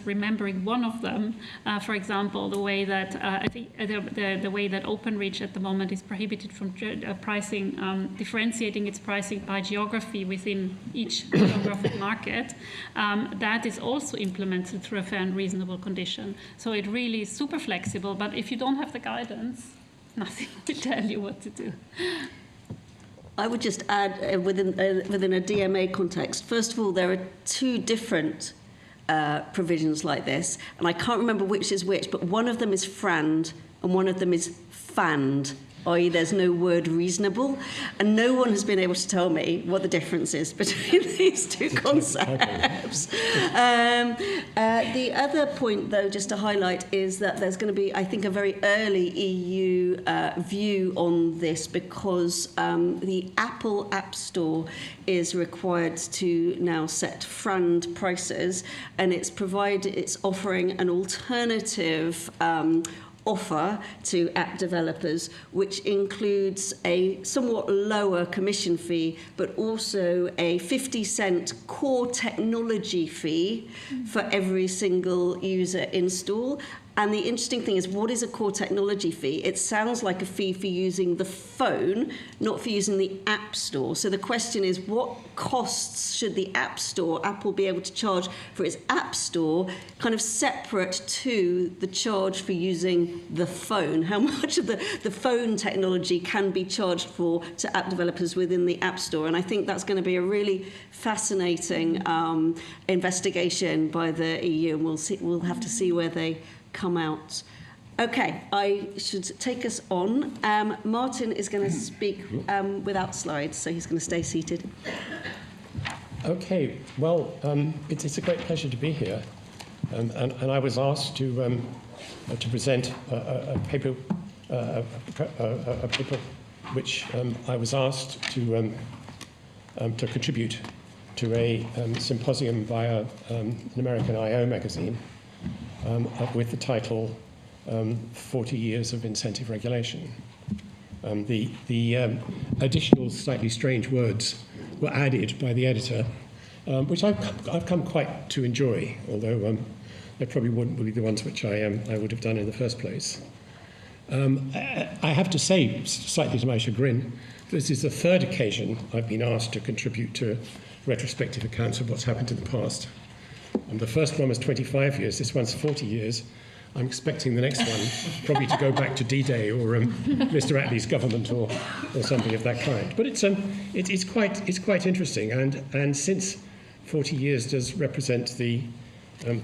remembering one of them, for example, the way that I think the way that OpenReach at the moment is prohibited from pricing, differentiating its pricing by geography within each geographic market. That is also implemented through a fair and reasonable condition. So it really is super flexible. But if you don't have the guidance, nothing will tell you what to do. I would just add, within a DMA context, first of all, there are two different provisions like this, and I can't remember which is which, but one of them is FRAND and one of them is FAND, i.e. there's no word reasonable, and no one has been able to tell me what the difference is between these two concepts. The other point, though, just to highlight, is that there's going to be, I think, a very early EU view on this because the Apple App Store is required to now set FRAND prices, and it's offering an alternative offer to app developers, which includes a somewhat lower commission fee, but also a 50-cent core technology fee for every single user install. And the interesting thing is, what is a core technology fee? It sounds like a fee for using the phone, not for using the App Store. So the question is, what costs should the App Store, Apple, be able to charge for its App Store, kind of separate to the charge for using the phone? How much of the phone technology can be charged for to app developers within the App Store? And I think that's going to be a really fascinating investigation by the EU, and we'll have to see where they come out. Okay, I should take us on. Martin is going to speak without slides, so he's going to stay seated. Okay, well, it's a great pleasure to be here, and I was asked to present a paper which I was asked to contribute to a symposium via an American I/O magazine. With the title 40 Years of Incentive Regulation. The additional slightly strange words were added by the editor, which I've come quite to enjoy, although they probably wouldn't be the ones which I would have done in the first place. I have to say, slightly to my chagrin, this is the third occasion I've been asked to contribute to retrospective accounts of what's happened in the past. And the first one was 25 years, this one's 40 years. I'm expecting the next one probably to go back to D-Day or Mr. Attlee's government or something of that kind. But it's quite interesting, and since 40 years does represent the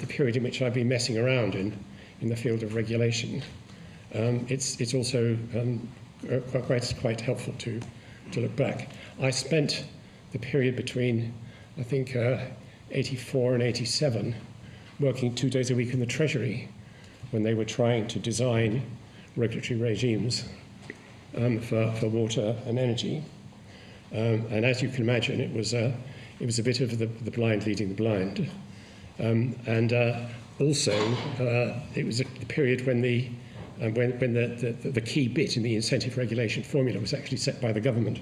period in which I've been messing around in the field of regulation, it's also quite helpful to look back. I spent the period between, I think, 84 and 87, working 2 days a week in the Treasury when they were trying to design regulatory regimes for water and energy. And as you can imagine, it was a bit of the blind leading the blind. Also, it was a period when the key bit in the incentive regulation formula was actually set by the government.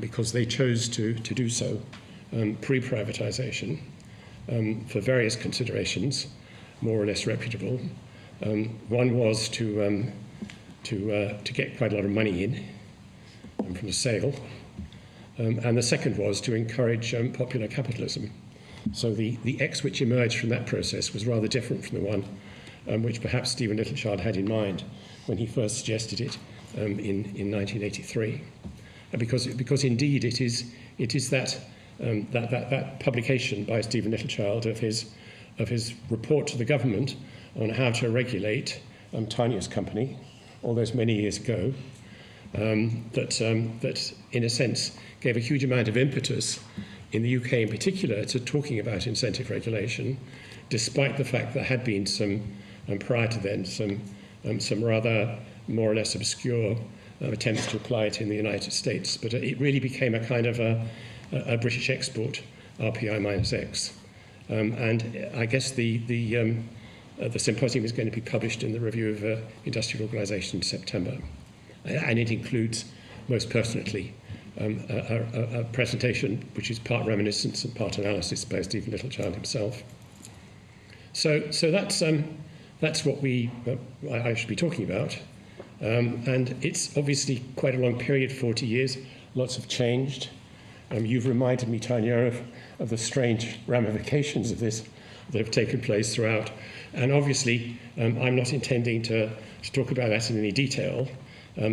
because they chose to do so pre-privatisation for various considerations, more or less reputable. One was to get quite a lot of money in from the sale, and the second was to encourage popular capitalism. So the X which emerged from that process was rather different from the one which perhaps Stephen Littlechild had in mind when he first suggested it in 1983, because indeed it is that publication by Stephen Littlechild of his report to the government on how to regulate Tanja's company all those many years ago that in a sense gave a huge amount of impetus in the UK in particular to talking about incentive regulation, despite the fact there had been some prior to then some rather more or less obscure attempts to apply it in the United States. But it really became a kind of a British export, RPI minus X. And I guess the symposium is going to be published in the Review of Industrial Organisation in September. And it includes, most pertinently, a presentation which is part reminiscence and part analysis by Stephen Littlechild himself. So that's what I should be talking about. And it's obviously quite a long period, 40 years. Lots have changed. You've reminded me, Tanja, of the strange ramifications of this that have taken place throughout. And obviously, I'm not intending to talk about that in any detail.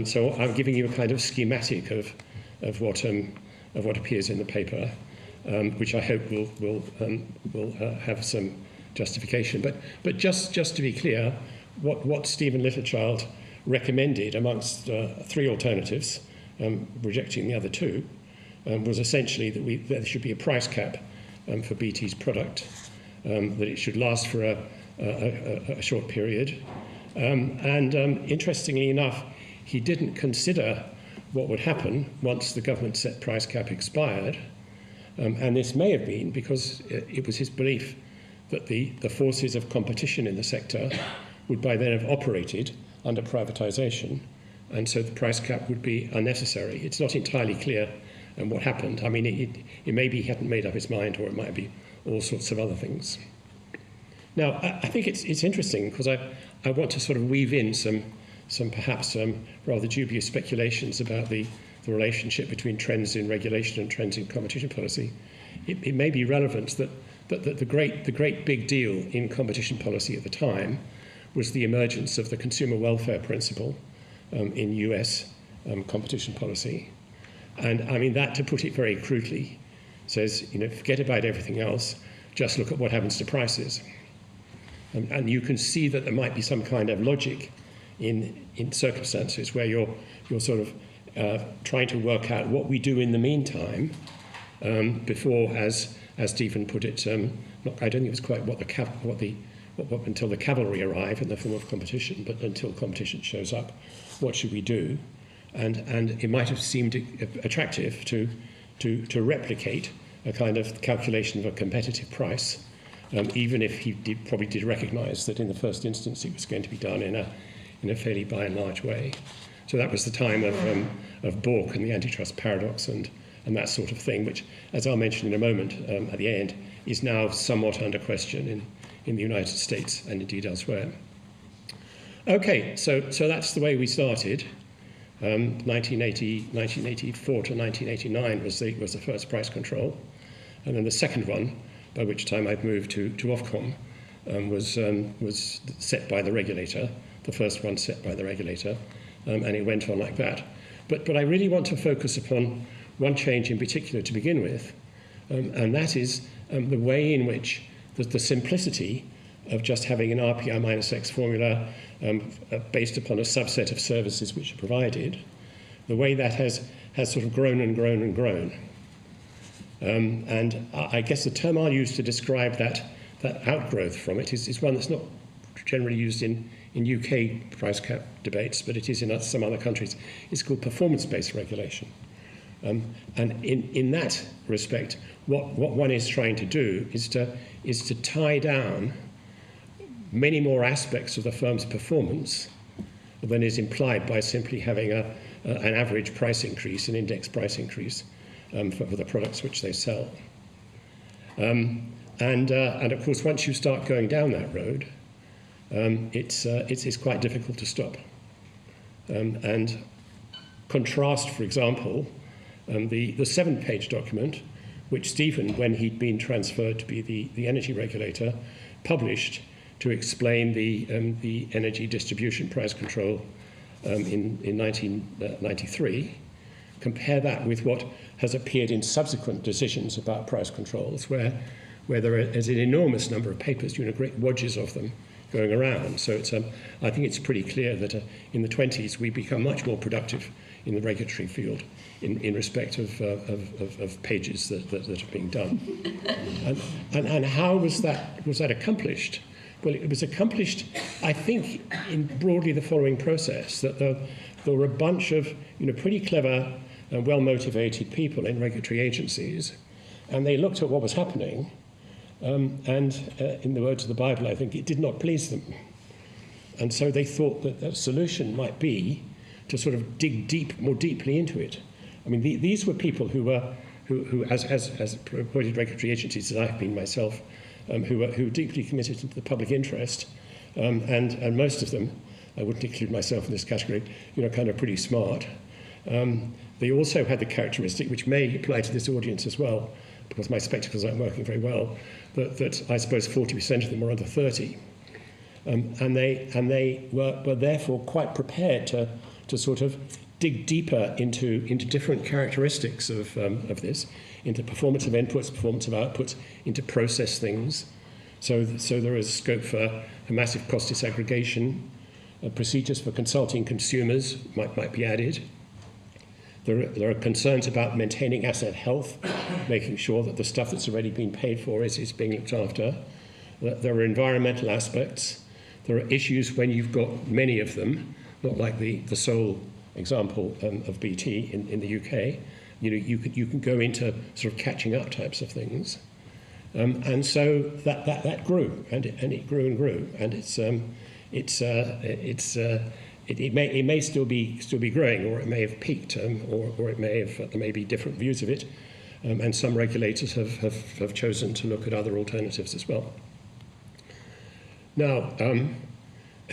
So I'm giving you a kind of schematic of what appears in the paper, which I hope will have some justification. But just to be clear, what Stephen Littlechild recommended amongst three alternatives, rejecting the other two, was essentially that there should be a price cap for BT's product, that it should last for a short period. And interestingly enough, he didn't consider what would happen once the government set price cap expired. And this may have been because it was his belief that the forces of competition in the sector would by then have operated under privatisation, and so the price cap would be unnecessary. It's not entirely clear what happened. I mean, it may be he hadn't made up his mind, or it might be all sorts of other things. Now, I think it's interesting because I want to sort of weave in some perhaps rather dubious speculations about the relationship between trends in regulation and trends in competition policy. It may be relevant that the great big deal in competition policy at the time was the emergence of the consumer welfare principle in US competition policy. And I mean, that, to put it very crudely, says, forget about everything else, just look at what happens to prices. And you can see that there might be some kind of logic in circumstances where you're sort of trying to work out what we do in the meantime before, as Stephen put it, I don't think it was quite until the cavalry arrive in the form of competition, but until competition shows up, what should we do? And it might have seemed attractive to replicate a kind of calculation of a competitive price, even if he probably did recognise that in the first instance it was going to be done in a fairly by and large way. So that was the time of Bork and the antitrust paradox and that sort of thing, which, as I'll mention in a moment at the end, is now somewhat under question in the United States and indeed elsewhere. Okay, so that's the way we started. 1984 to 1989 was the first price control, and then the second one, by which time I've moved to Ofcom, was set by the regulator. The first one set by the regulator, and it went on like that. But I really want to focus upon one change in particular to begin with, and that is the way in which the simplicity of just having an RPI minus X formula based upon a subset of services which are provided, the way that has sort of grown and grown and grown. And I guess the term I'll use to describe that outgrowth from it is one that's not generally used in UK price cap debates, but it is in some other countries. It's called performance-based regulation. And in that respect, what one is trying to do is to tie down many more aspects of the firm's performance than is implied by simply having an average price increase, an index price increase for the products which they sell. And of course, once you start going down that road, it's quite difficult to stop. And contrast, for example, the 7-page document, which Stephen, when he'd been transferred to be the energy regulator, published to explain the energy distribution price control in 1993. Compare that with what has appeared in subsequent decisions about price controls, where there is an enormous number of papers, great wadges of them, going around. So it's, I think it's pretty clear that in the 20s we become much more productive in the regulatory field in respect of pages that are being done. And how was that accomplished? Well, it was accomplished, I think, in broadly the following process, that there were a bunch of pretty clever and well-motivated people in regulatory agencies, and they looked at what was happening, and in the words of the Bible, I think, it did not please them. And so they thought that the solution might be to sort of dig more deeply into it. I mean, these were people who as appointed regulatory agencies, as I've been myself, who were deeply committed to the public interest, and most of them, I wouldn't include myself in this category, kind of pretty smart. They also had the characteristic, which may apply to this audience as well, because my spectacles aren't working very well, that I suppose 40% of them were under 30. And they were therefore quite prepared to sort of dig deeper into different characteristics of this, into performance of inputs, performance of outputs, into process things. So there is scope for a massive cost disaggregation. Procedures for consulting consumers might be added. There are concerns about maintaining asset health, making sure that the stuff that's already been paid for is being looked after. There are environmental aspects. There are issues when you've got many of them, not like the sole example of BT in the UK. You can go into sort of catching up types of things. And so that grew, and it grew and grew, and it may still be growing, or it may have peaked, or it may have, there may be different views of it, and some regulators have chosen to look at other alternatives as well. Now,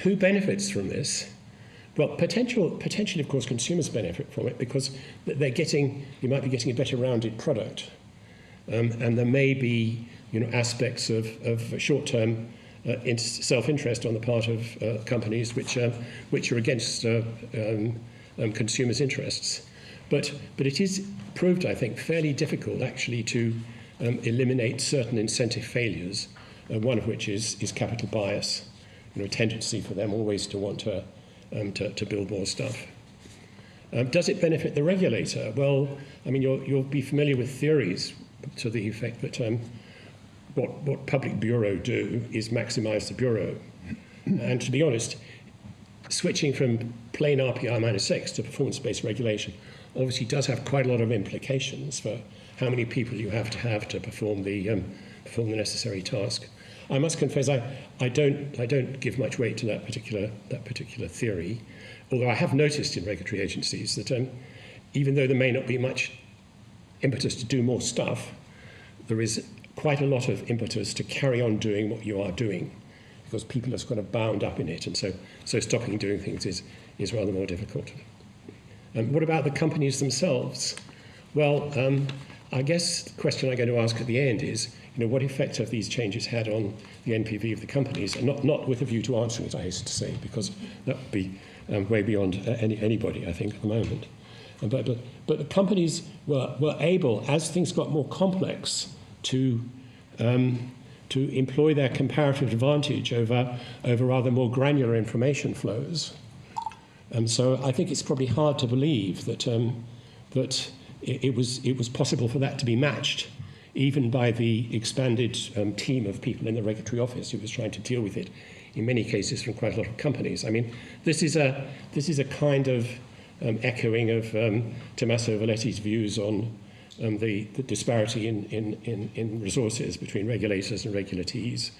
who benefits from this? Well, potentially, of course, consumers benefit from it because you might be getting a better rounded product, and there may be aspects of short-term self-interest on the part of companies which are against consumers' interests. But it is proved, I think, fairly difficult actually to eliminate certain incentive failures, one of which is capital bias, a tendency for them always to want to build more stuff. Does it benefit the regulator? Well, I mean, you'll be familiar with theories to the effect that what public bureau do is maximize the bureau. And to be honest, switching from plain RPI-6 to performance-based regulation obviously does have quite a lot of implications for how many people you have to perform the necessary task. I must confess, I don't give much weight to that particular theory, although I have noticed in regulatory agencies that even though there may not be much impetus to do more stuff, there is quite a lot of impetus to carry on doing what you are doing, because people are kind of bound up in it, and so stopping doing things is rather more difficult. What about the companies themselves? Well, I guess the question I'm going to ask at the end is, what effect have these changes had on the NPV of the companies? And not with a view to answering it, I hasten to say, because that would be way beyond anybody, I think, at the moment. But the companies were able, as things got more complex, to employ their comparative advantage over rather more granular information flows. And so I think it's probably hard to believe that it was possible for that to be matched, even by the expanded team of people in the regulatory office who was trying to deal with it, in many cases from quite a lot of companies. I mean, this is a kind of echoing of Tommaso Valletti's views on the disparity in resources between regulators and regulatees,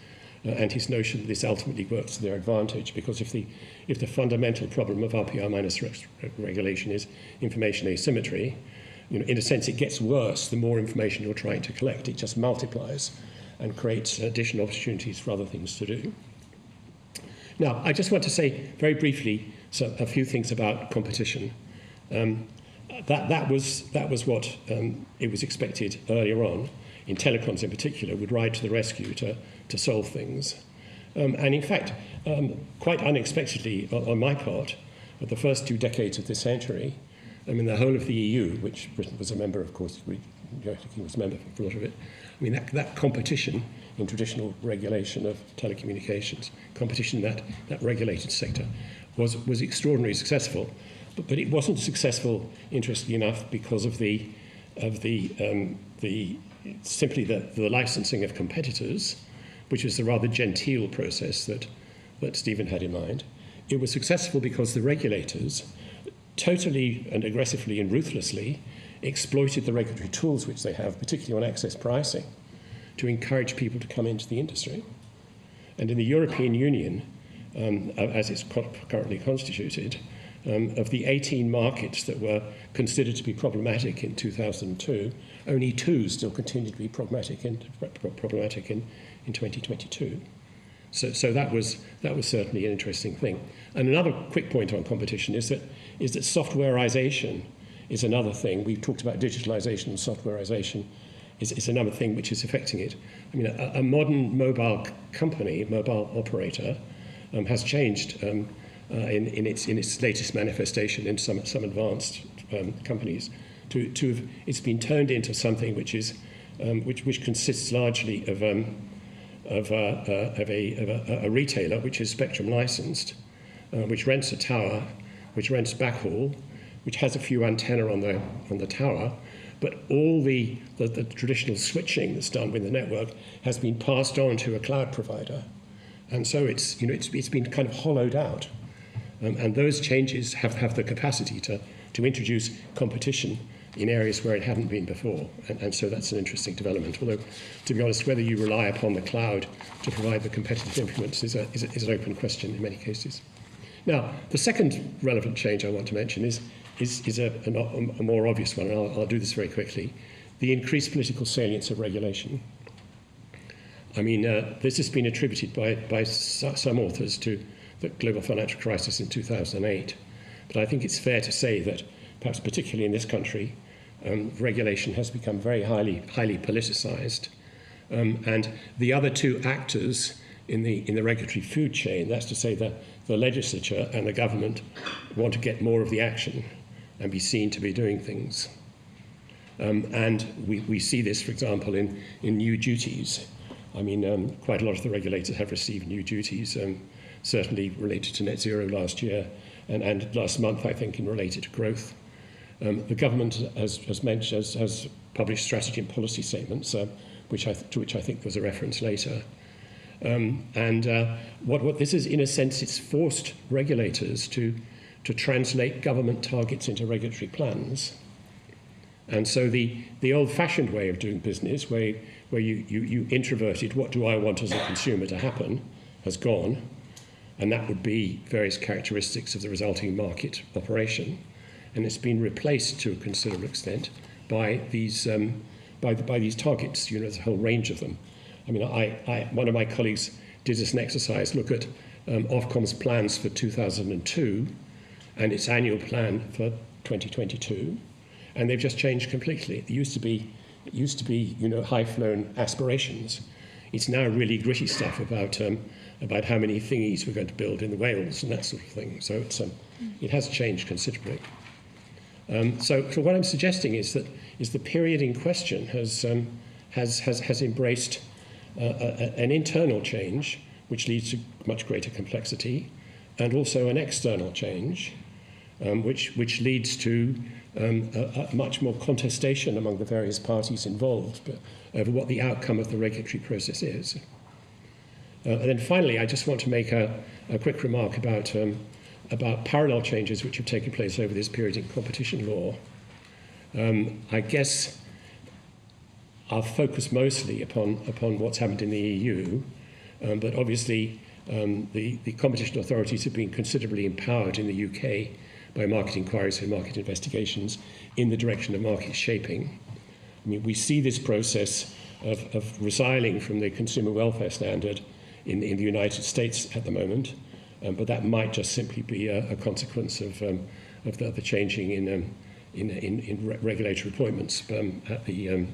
and his notion that this ultimately works to their advantage, because if the fundamental problem of RPR minus regulation is information asymmetry, in a sense it gets worse the more information you're trying to collect. It just multiplies and creates additional opportunities for other things to do. Now, I just want to say very briefly a few things about competition. That was what it was expected earlier on, in telecoms in particular, would ride to the rescue to solve things. And in fact, quite unexpectedly on my part, at the first 2 decades of this century, the whole of the EU, which Britain was a member, of course, the United Kingdom was a member for a lot of it, that competition in traditional regulation of telecommunications, competition in that regulated sector, was extraordinarily successful. But it wasn't successful, interestingly enough, because of simply the licensing of competitors, which was the rather genteel process that Stephen had in mind. It was successful because the regulators totally and aggressively and ruthlessly exploited the regulatory tools which they have, particularly on access pricing, to encourage people to come into the industry. And in the European Union, as it's currently constituted, of the 18 markets that were considered to be problematic in 2002, only 2 still continue to be problematic in 2022. So that was certainly an interesting thing. And another quick point on competition is that softwareization is another thing. We've talked about digitalization and softwareization is another thing which is affecting it. A modern mobile company, mobile operator, has changed in its latest manifestation in some advanced companies. It's been turned into something which consists largely of a retailer which is spectrum licensed, which rents a tower, which rents backhaul, which has a few antenna on the tower, but all the traditional switching that's done with the network has been passed on to a cloud provider, and so it's been kind of hollowed out, and those changes have the capacity to introduce competition in areas where it hadn't been before, and so that's an interesting development. Although, to be honest, whether you rely upon the cloud to provide the competitive influence is an open question in many cases. Now, the second relevant change I want to mention is a more obvious one, and I'll do this very quickly: the increased political salience of regulation. This has been attributed by some authors to the global financial crisis in 2008, but I think it's fair to say that, perhaps particularly in this country, regulation has become very highly politicized, and the other 2 actors in the regulatory food chain, that's to say the legislature and the government, want to get more of the action and be seen to be doing things. And we see this, for example, in new duties. Quite a lot of the regulators have received new duties, certainly related to net zero last year, and last month, I think, in related to growth. The government has published strategy and policy statements, to which I think was a reference later. What this is, in a sense, it's forced regulators to translate government targets into regulatory plans. And so the old-fashioned way of doing business, where you introverted what do I want as a consumer to happen, has gone, and that would be various characteristics of the resulting market operation. And it's been replaced to a considerable extent by these targets. There's a whole range of them. One of my colleagues did this an exercise, look at Ofcom's plans for 2002 and its annual plan for 2022, and they've just changed completely. It used to be high-flown aspirations. It's now really gritty stuff about how many thingies we're going to build in the Wales and that sort of thing. So it has changed considerably. So what I'm suggesting is the period in question has embraced an internal change which leads to much greater complexity, and also an external change which leads to much more contestation among the various parties involved over what the outcome of the regulatory process is. And then finally, I just want to make a quick remark about parallel changes which have taken place over this period in competition law. I guess I'll focus mostly upon what's happened in the EU, But obviously, the competition authorities have been considerably empowered in the UK by market inquiries and market investigations in the direction of market shaping. I mean, we see this process of resiling from the consumer welfare standard in the United States at the moment, but that might just simply be a consequence of the changing in regulatory appointments at the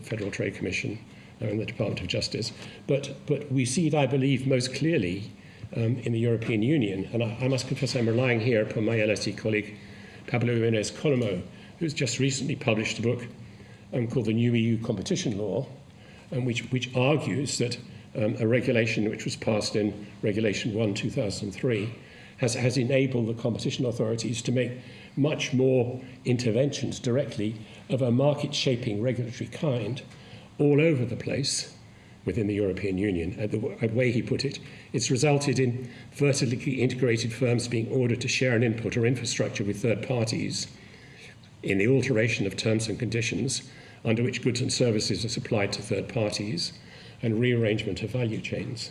Federal Trade Commission and the Department of Justice. But we see it, I believe, most clearly in the European Union. And I must confess I'm relying here upon my LSE colleague, Pablo Jimenez Colomo, who's just recently published a book called The New EU Competition Law, which argues that a regulation which was passed in Regulation 1 2003 has enabled the competition authorities to make much more interventions directly of a market-shaping regulatory kind all over the place within the European Union. The way he put it, it's resulted in vertically integrated firms being ordered to share an input or infrastructure with third parties in the alteration of terms and conditions under which goods and services are supplied to third parties and rearrangement of value chains.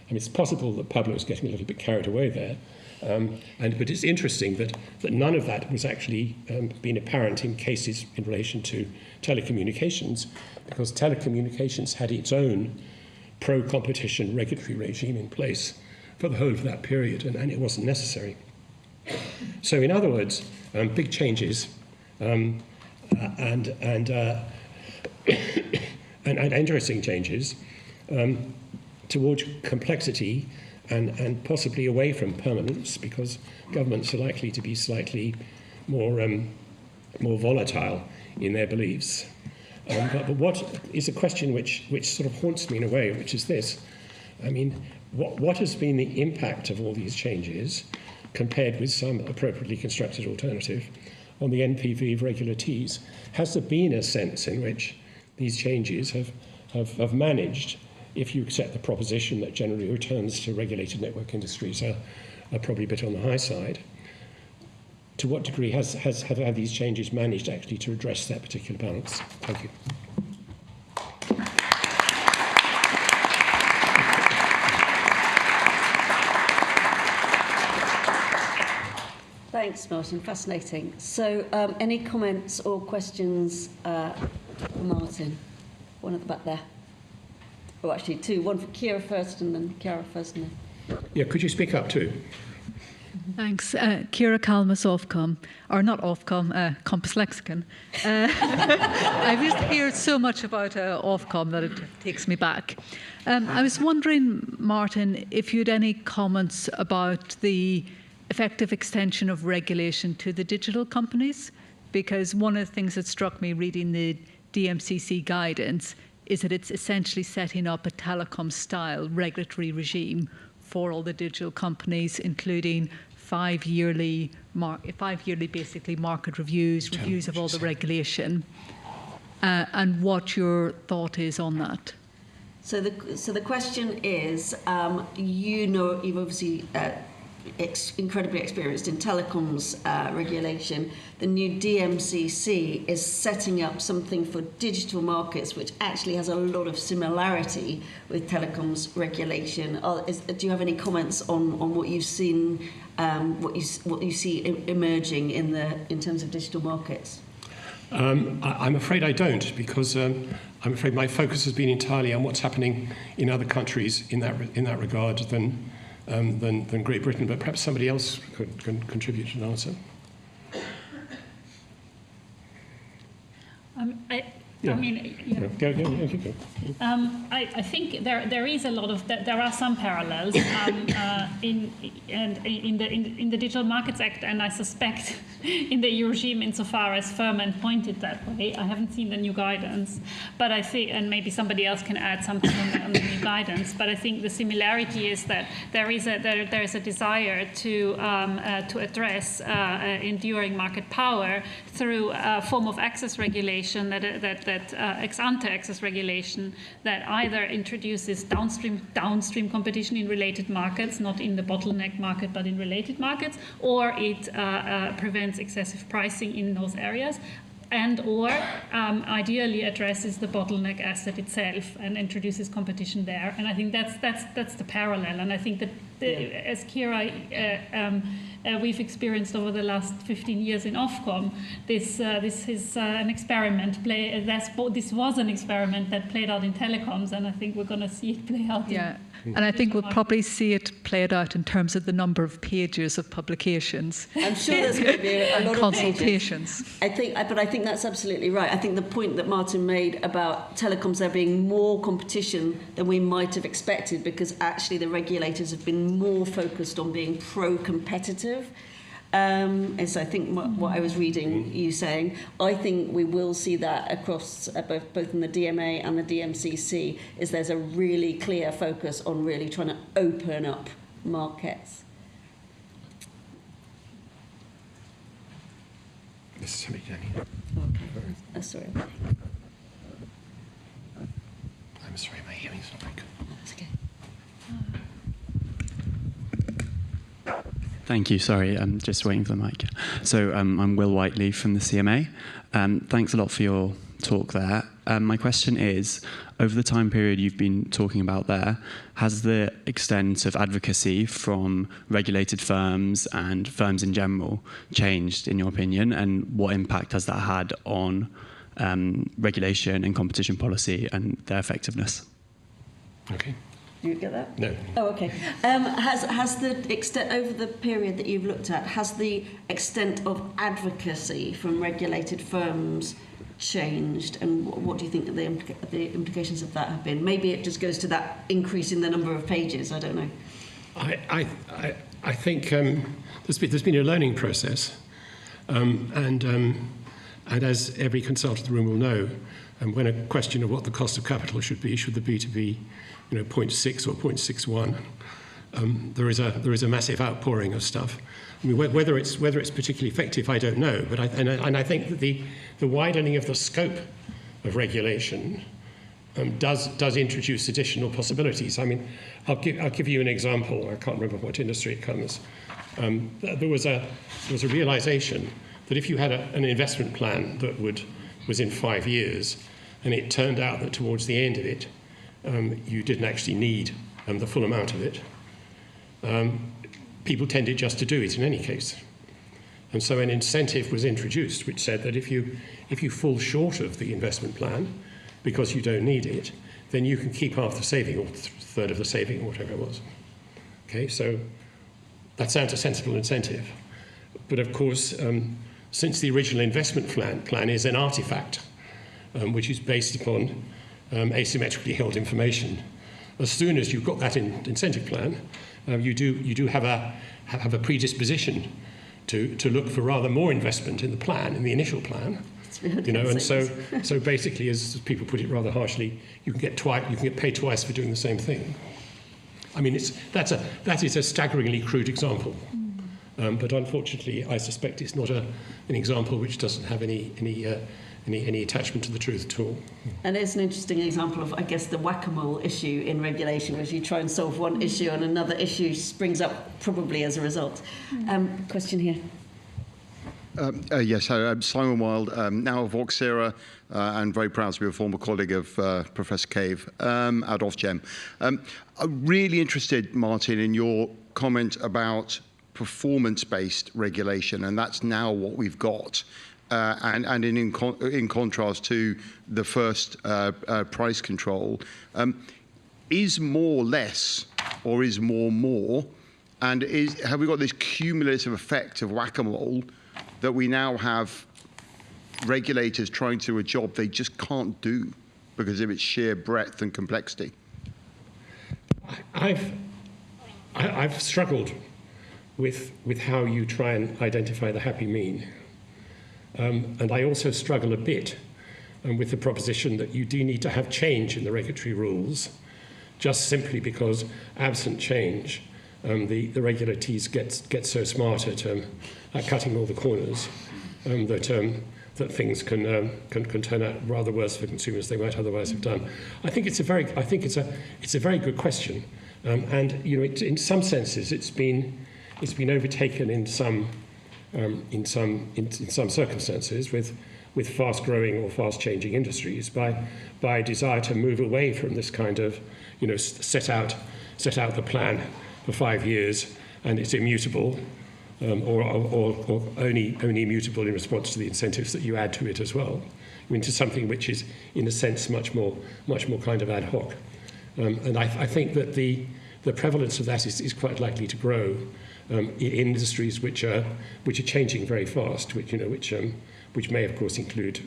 I mean, it's possible that Pablo is getting a little bit carried away there, but it's interesting that none of that was actually been apparent in cases in relation to telecommunications, because telecommunications had its own pro-competition regulatory regime in place for the whole of that period, and it wasn't necessary. So in other words, big changes and interesting changes towards complexity and possibly away from permanence, because governments are likely to be slightly more volatile in their beliefs. But what is a question which sort of haunts me in a way, which is this. I mean, what has been the impact of all these changes compared with some appropriately constructed alternative on the NPV of regular Ts? Has there been a sense in which these changes have managed, if you accept the proposition that generally returns to regulated network industries are probably a bit on the high side, to what degree have these changes managed actually to address that particular balance? Thank you. Thanks, Martin. Fascinating. So, any comments or questions for Martin? One at the back there. Oh, actually, two. One for Kira first, and then Chiara first. And then... Yeah, could you speak up too? Thanks. Kira Kalmas, Ofcom, or not Ofcom, Compass Lexicon. I've just heard so much about Ofcom that it takes me back. I was wondering, Martin, if you had any comments about the effective extension of regulation to the digital companies, because one of the things that struck me reading the DMCC guidance is that it's essentially setting up a telecom-style regulatory regime for all the digital companies, including five-yearly basically market reviews of all the regulation, and what your thought is on that. So the question is, you've obviously incredibly experienced in telecoms regulation. The new DMCC is setting up something for digital markets which actually has a lot of similarity with telecoms regulation. Do you have any comments on what you've seen, what you see emerging in terms of digital markets? I'm afraid I don't, because I'm afraid my focus has been entirely on what's happening in other countries in that regard than Great Britain, but perhaps somebody else could contribute to an answer. I think there is a lot of there are some parallels in the Digital Markets Act, and I suspect in the EU regime insofar as Furman pointed that way. I haven't seen the new guidance, but I think, and maybe somebody else can add something on the new guidance. But I think the similarity is that there is a desire to address enduring market power through a form of access regulation that ex ante access regulation that either introduces downstream competition in related markets, not in the bottleneck market but in related markets, or it prevents excessive pricing in those areas. and/or ideally addresses the bottleneck asset itself and introduces competition there. And I think that's the parallel. And I think that as Kira, we've experienced over the last 15 years in Ofcom, this is an experiment. This was an experiment that played out in telecoms, and I think we're going to see it play out. Yeah. And I think we'll probably see it played out in terms of the number of pages of publications. I'm sure there's going to be a lot of consultations. But I think that's absolutely right. I think the point that Martin made about telecoms there being more competition than we might have expected, because actually the regulators have been more focused on being pro-competitive. And so I think what I was reading you saying, I think we will see that across both in the DMA and the DMCC, is there's a really clear focus on really trying to open up markets. This is somebody down here. Okay. Sorry. I'm sorry, my hearing's not very good. That's okay. Thank you. Sorry, I'm just waiting for the mic. So I'm Will Whiteley from the CMA. Thanks a lot for your talk there. My question is, over the time period you've been talking about there, has the extent of advocacy from regulated firms and firms in general changed, in your opinion, and what impact has that had on regulation and competition policy and their effectiveness? Okay. Do you get that? No. Oh, okay. Has the extent, over the period that you've looked at, has the extent of advocacy from regulated firms changed, and what do you think the implications of that have been? Maybe it just goes to that increase in the number of pages. I don't know. I think there's been a learning process, and as every consultant in the room will know, when a question of what the cost of capital should be the B2B, 0.6 or 0.61, there is a massive outpouring of stuff. I mean, whether it's particularly effective, I don't know. But I think that the widening of the scope of regulation does introduce additional possibilities. I mean, I'll give you an example. I can't remember what industry it comes. There was a realization that if you had an investment plan that was in 5 years, and it turned out that towards the end of it, you didn't actually need the full amount of it, people tended just to do it in any case. And so an incentive was introduced which said that if you fall short of the investment plan because you don't need it, then you can keep half the saving or a third of the saving or whatever it was. Okay, so that sounds a sensible incentive. But of course, since the original investment plan is an artifact, which is based upon asymmetrically held information, as soon as you've got that incentive plan, you do have a predisposition to look for rather more investment in the plan, in the initial plan. And so basically, as people put it rather harshly, you can get paid twice for doing the same thing. I mean, that is a staggeringly crude example, but unfortunately, I suspect it's not an example which doesn't have any attachment to the truth at all. And it's an interesting example of, I guess, the whack-a-mole issue in regulation, where you try and solve one issue and another issue springs up probably as a result. Question here. Yes, I'm Simon Wilde, now of Voxera, and very proud to be a former colleague of Professor Cave at Ofgem. I'm really interested, Martin, in your comment about performance-based regulation, and that's now what we've got. And in contrast to the first price control, is more less or is more? And have we got this cumulative effect of whack-a-mole that we now have regulators trying to do a job they just can't do because of its sheer breadth and complexity? I've struggled with how you try and identify the happy mean. And I also struggle a bit with the proposition that you do need to have change in the regulatory rules, just simply because absent change, the regulators get so smart at cutting all the corners that things can turn out rather worse for consumers than they might otherwise have done. I think it's a very good question, and in some senses it's been overtaken in some circumstances with fast-growing or fast-changing industries by desire to move away from this kind of, set out the plan for 5 years and it's immutable, or only immutable in response to the incentives that you add to it as well. To something which is, in a sense, much more kind of ad hoc. And I think that the prevalence of that is quite likely to grow in industries which are changing very fast, which may, of course, include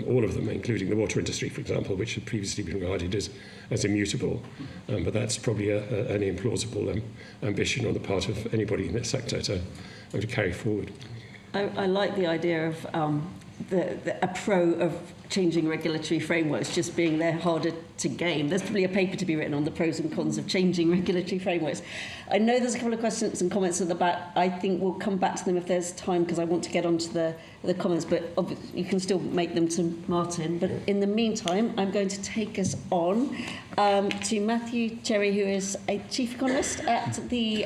all of them, including the water industry, for example, which had previously been regarded as immutable. But that's probably an implausible ambition on the part of anybody in that sector to carry forward. I like the idea of a pro of changing regulatory frameworks just being there harder to game. There's probably a paper to be written on the pros and cons of changing regulatory frameworks. I know there's a couple of questions and comments at the back. I think we'll come back to them if there's time, because I want to get onto the comments, but you can still make them to Martin. But in the meantime, I'm going to take us on to Matthew Cherry, who is a chief economist at the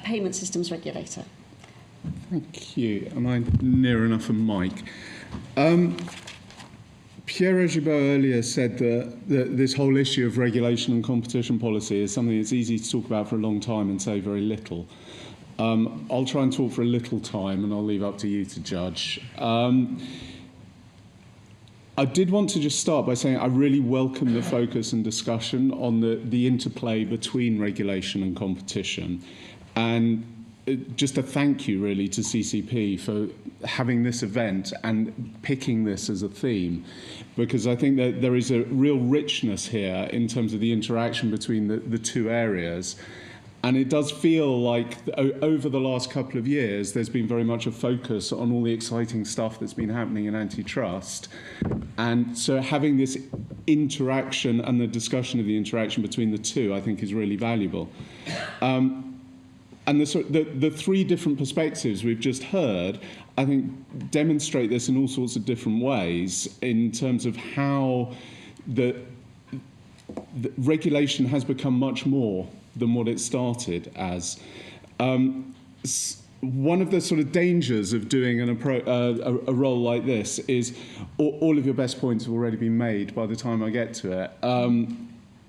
Payment Systems Regulator. Thank you. Am I near enough a mic? Pierre Agibo earlier said that this whole issue of regulation and competition policy is something that's easy to talk about for a long time and say very little. I'll try and talk for a little time, and I'll leave up to you to judge. I did want to just start by saying I really welcome the focus and discussion on the interplay between regulation and competition. And just a thank you, really, to CCP for having this event and picking this as a theme, because I think that there is a real richness here in terms of the interaction between the two areas. And it does feel like over the last couple of years, there's been very much a focus on all the exciting stuff that's been happening in antitrust. And so having this interaction and the discussion of the interaction between the two, I think, is really valuable. And the three different perspectives we've just heard, I think, demonstrate this in all sorts of different ways in terms of how the regulation has become much more than what it started as. One of the sort of dangers of doing a role like this is all of your best points have already been made by the time I get to it.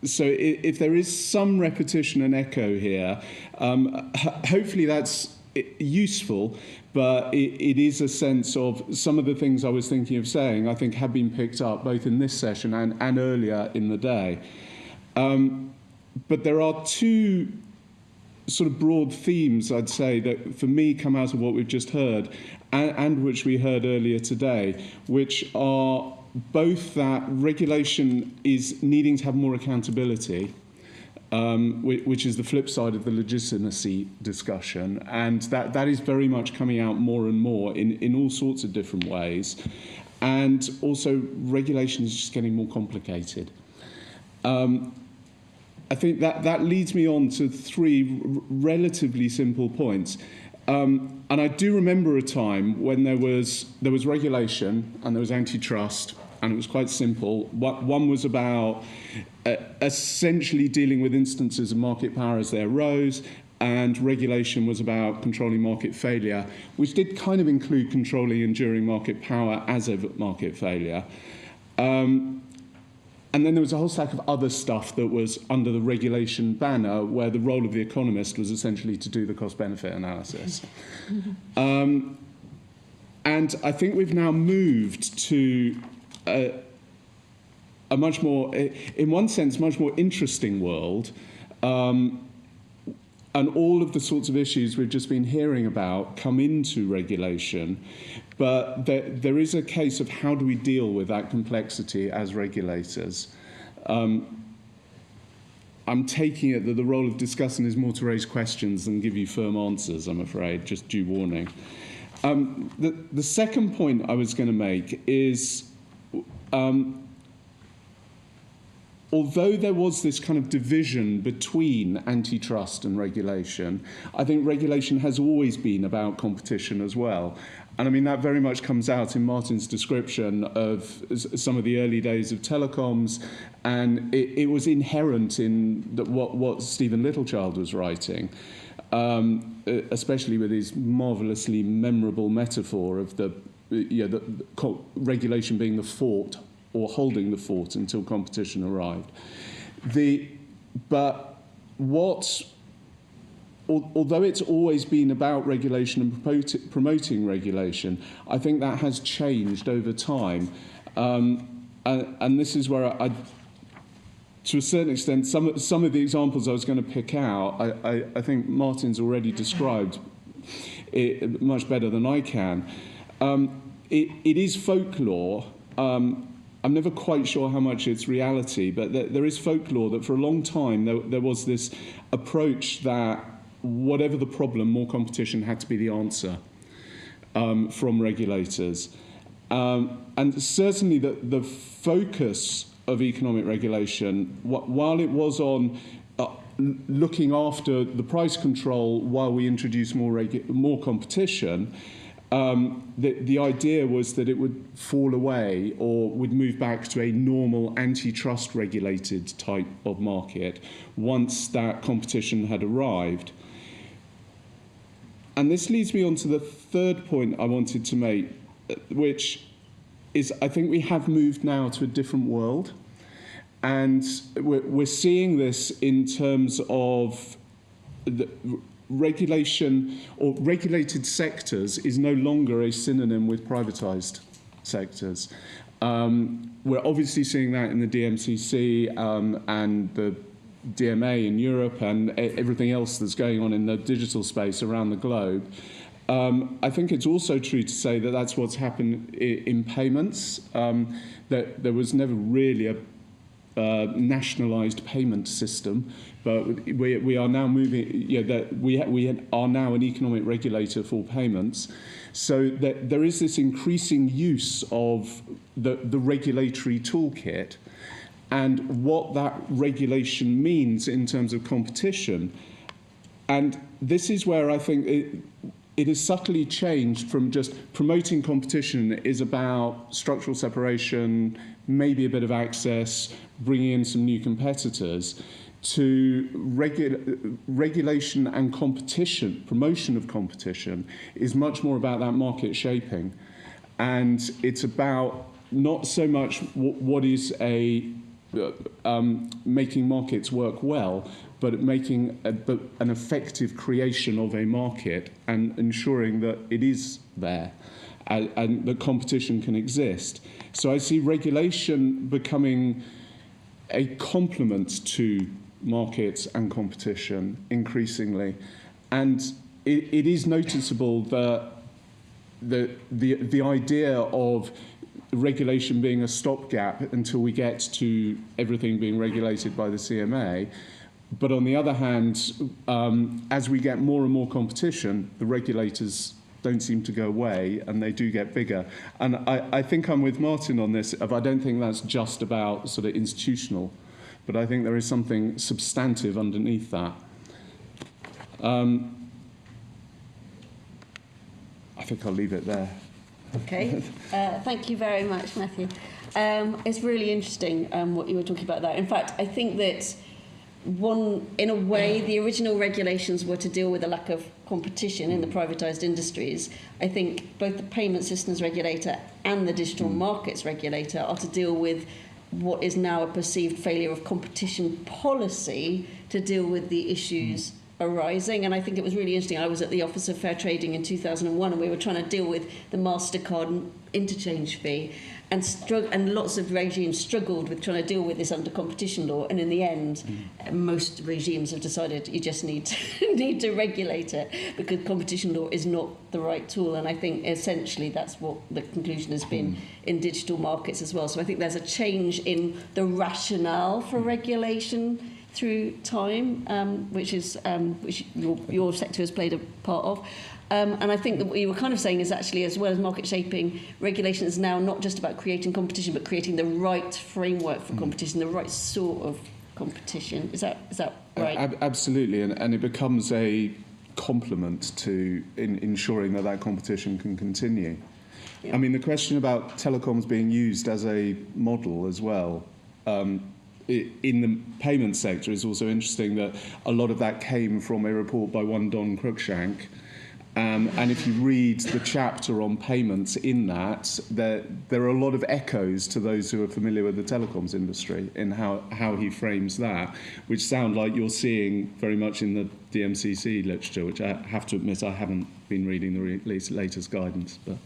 So if there is some repetition and echo here, hopefully that's useful, but it is a sense of some of the things I was thinking of saying, I think, have been picked up both in this session and earlier in the day. But there are two sort of broad themes, I'd say, that for me come out of what we've just heard and which we heard earlier today, which are both that regulation is needing to have more accountability, which is the flip side of the legitimacy discussion, and that is very much coming out more and more in all sorts of different ways. And also regulation is just getting more complicated. I think that leads me on to three relatively simple points. And I do remember a time when there was regulation and there was antitrust, and it was quite simple. One was about essentially dealing with instances of market power as they arose, and regulation was about controlling market failure, which did kind of include controlling enduring market power as a market failure. And then there was a whole stack of other stuff that was under the regulation banner, where the role of the economist was essentially to do the cost-benefit analysis. And I think we've now moved to a much more, in one sense, much more interesting world. And all of the sorts of issues we've just been hearing about come into regulation. But there is a case of how do we deal with that complexity as regulators. I'm taking it that the role of discussant is more to raise questions than give you firm answers, I'm afraid, just due warning. The second point I was going to make is, although there was this kind of division between antitrust and regulation, I think regulation has always been about competition as well. And I mean, that very much comes out in Martin's description of some of the early days of telecoms, and it was inherent in what Stephen Littlechild was writing, especially with his marvellously memorable metaphor of the regulation being the fort or holding the fort until competition arrived. Although it's always been about regulation and promoting regulation, I think that has changed over time. And this is where to a certain extent, some of the examples I was going to pick out, I think Martin's already described it much better than I can. It is folklore. I'm never quite sure how much it's reality, but there is folklore that for a long time there was this approach that whatever the problem, more competition had to be the answer from regulators. And certainly the focus of economic regulation, while it was on looking after the price control while we introduce more competition, the idea was that it would fall away or would move back to a normal antitrust regulated type of market once that competition had arrived. And this leads me on to the third point I wanted to make, which is I think we have moved now to a different world. And we're seeing this in terms of the regulation or regulated sectors is no longer a synonym with privatized sectors. We're obviously seeing that in the DMCC and the DMA in Europe and everything else that's going on in the digital space around the globe. I think it's also true to say that that's what's happened in payments. That there was never really a nationalized payment system, but we are now moving. That we are now an economic regulator for payments. So that there is this increasing use of the regulatory toolkit, and what that regulation means in terms of competition. And this is where I think it has subtly changed from just promoting competition is about structural separation, maybe a bit of access, bringing in some new competitors, to regulation and competition, promotion of competition, is much more about that market shaping. And it's about not so much what is making markets work well, but making an effective creation of a market and ensuring that it is there and that competition can exist. So I see regulation becoming a complement to markets and competition increasingly. And it is noticeable that the idea of regulation being a stopgap until we get to everything being regulated by the CMA. But on the other hand, as we get more and more competition, the regulators don't seem to go away and they do get bigger. And I think I'm with Martin on this. I don't think that's just about sort of institutional, but I think there is something substantive underneath that. I think I'll leave it there. Okay, thank you very much, Matthew. It's really interesting what you were talking about there. In fact, I think that in a way, the original regulations were to deal with a lack of competition in the privatised industries. I think both the payment systems regulator and the digital markets regulator are to deal with what is now a perceived failure of competition policy to deal with the issues arising. And I think it was really interesting. I was at the Office of Fair Trading in 2001 and we were trying to deal with the MasterCard interchange fee, and lots of regimes struggled with trying to deal with this under competition law, and in the end most regimes have decided you just need to regulate it because competition law is not the right tool. And I think essentially that's what the conclusion has been in digital markets as well. So I think there's a change in the rationale for regulation through time, which your sector has played a part of. And I think that what you were kind of saying is actually, as well as market shaping, regulation is now not just about creating competition, but creating the right framework for competition, the right sort of competition. Is that right? Absolutely, and it becomes a complement to ensuring that competition can continue. Yeah. I mean, the question about telecoms being used as a model as well, in the payment sector is also interesting that a lot of that came from a report by one Don Cruikshank, And if you read the chapter on payments in that, there are a lot of echoes to those who are familiar with the telecoms industry in how he frames that, which sound like you're seeing very much in the DMCC literature, which I have to admit I haven't been reading the latest guidance. But.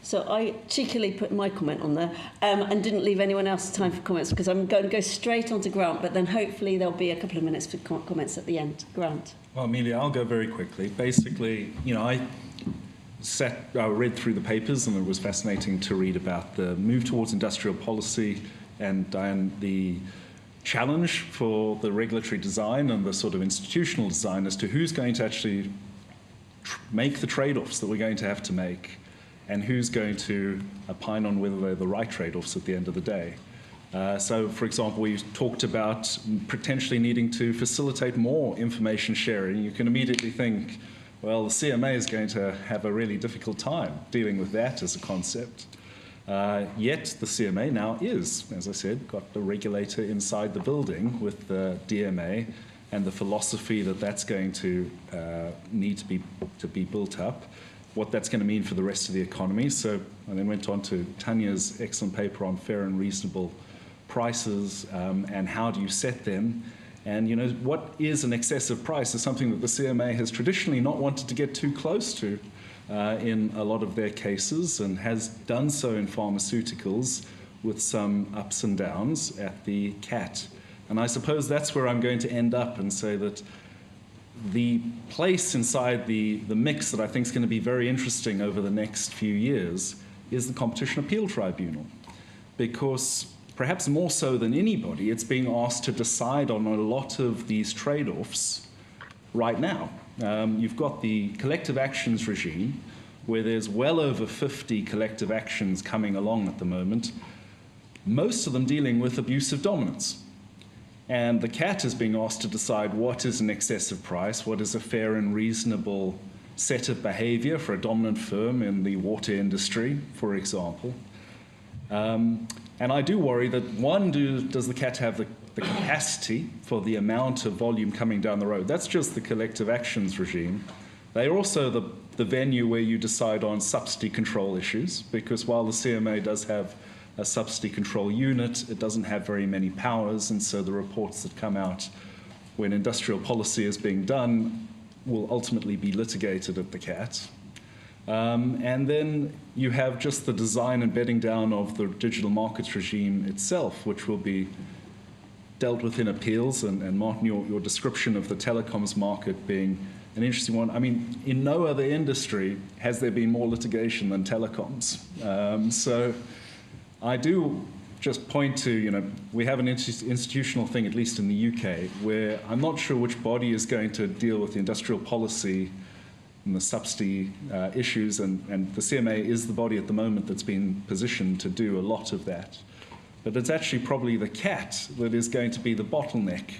So I cheekily put my comment on there and didn't leave anyone else time for comments, because I'm going to go straight on to Grant, but then hopefully there'll be a couple of minutes for comments at the end. Grant. Well, Amelia, I'll go very quickly. Basically, I read through the papers, and it was fascinating to read about the move towards industrial policy and, Diane, the challenge for the regulatory design and the sort of institutional design as to who's going to actually make the trade-offs that we're going to have to make, and who's going to opine on whether they're the right trade-offs at the end of the day. So, for example, we talked about potentially needing to facilitate more information sharing. You can immediately think, well, the CMA is going to have a really difficult time dealing with that as a concept. Yet the CMA now is, as I said, got the regulator inside the building with the DMA and the philosophy that that's going to need to be built up, what that's going to mean for the rest of the economy. So I then went on to Tanja's excellent paper on fair and reasonable prices and how do you set them. And what is an excessive price is something that the CMA has traditionally not wanted to get too close to in a lot of their cases, and has done so in pharmaceuticals with some ups and downs at the CAT. And I suppose that's where I'm going to end up and say that the place inside the mix that I think is going to be very interesting over the next few years is the Competition Appeal Tribunal, because perhaps more so than anybody, it's being asked to decide on a lot of these trade-offs right now. You've got the collective actions regime, where there's well over 50 collective actions coming along at the moment, most of them dealing with abuse of dominance. And the CAT is being asked to decide what is an excessive price, what is a fair and reasonable set of behavior for a dominant firm in the water industry, for example. And I do worry that, one, does the CAT have the capacity for the amount of volume coming down the road? That's just the collective actions regime. They're also the venue where you decide on subsidy control issues, because while the CMA does have a subsidy control unit, it doesn't have very many powers, and so the reports that come out when industrial policy is being done will ultimately be litigated at the CAT. And then you have just the design and bedding down of the digital markets regime itself, which will be dealt with in appeals. And Martin, your description of the telecoms market being an interesting one. I mean, in no other industry has there been more litigation than telecoms. So I do just point to, we have an institutional thing, at least in the UK, where I'm not sure which body is going to deal with the industrial policy and the subsidy issues, and the CMA is the body at the moment that's been positioned to do a lot of that. But it's actually probably the CAT that is going to be the bottleneck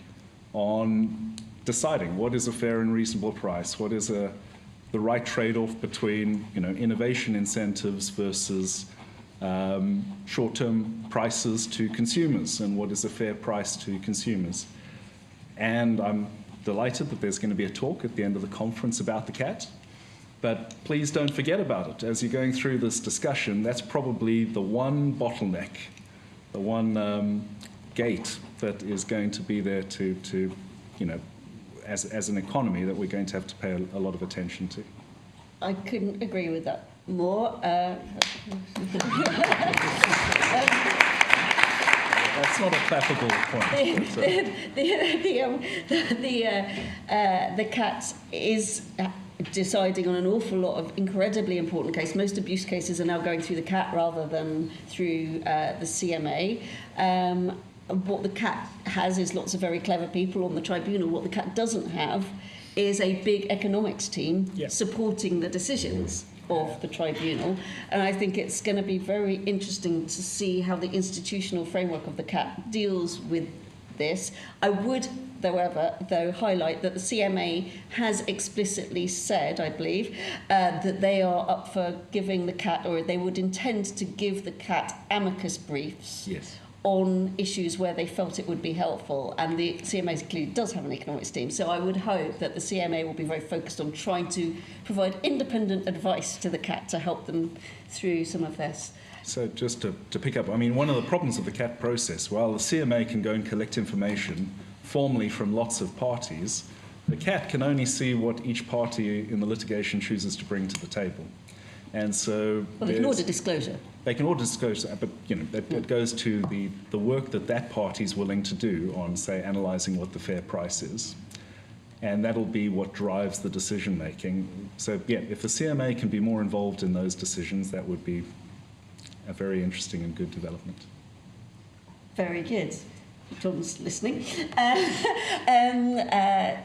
on deciding what is a fair and reasonable price, what is the right trade-off between innovation incentives versus short-term prices to consumers, and what is a fair price to consumers. And I'm delighted that there's going to be a talk at the end of the conference about the CAT, but please don't forget about it. As you're going through this discussion, that's probably the one bottleneck, the one gate that is going to be there to as an economy that we're going to have to pay a lot of attention to. I couldn't agree with that more. That's not a clappable point. The CAT is deciding on an awful lot of incredibly important cases. Most abuse cases are now going through the CAT rather than through the CMA. What the CAT has is lots of very clever people on the tribunal. What the CAT doesn't have is a big economics team supporting the decisions of the tribunal. And I think it's going to be very interesting to see how the institutional framework of the CAT deals with this. I would, however, highlight that the CMA has explicitly said, I believe, that they are up for giving the CAT, or they would intend to give the CAT amicus briefs on issues where they felt it would be helpful, and the CMA clearly does have an economics team, so I would hope that the CMA will be very focused on trying to provide independent advice to the CAT to help them through some of this. So just to pick up, I mean, one of the problems of the CAT process, while the CMA can go and collect information formally from lots of parties, the CAT can only see what each party in the litigation chooses to bring to the table. And so... Well, they can order disclosure. They can order disclosure, but it goes to the work that party's willing to do on, say, analysing what the fair price is. And that'll be what drives the decision making. So, yeah, if the CMA can be more involved in those decisions, that would be a very interesting and good development. Very good. John's listening.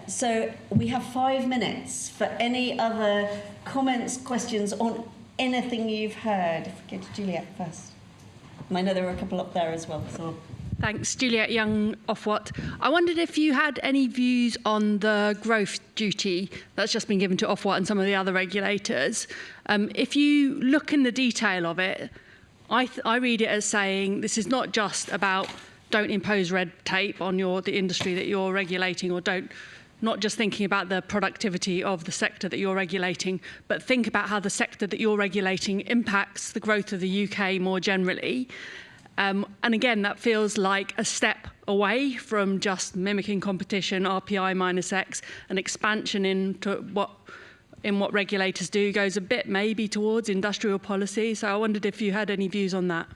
So we have 5 minutes for any other comments, questions on anything you've heard. If we go to Juliet first. And I know there were a couple up there as well. So. Thanks, Juliet Young, Ofwat. I wondered if you had any views on the growth duty that's just been given to Ofwat and some of the other regulators. If you look in the detail of it, I read it as saying this is not just about don't impose red tape on the industry that you're regulating, or not just thinking about the productivity of the sector that you're regulating, but think about how the sector that you're regulating impacts the growth of the UK more generally. And again, that feels like a step away from just mimicking competition, RPI minus X, an expansion into what regulators do goes a bit maybe towards industrial policy. So I wondered if you had any views on that.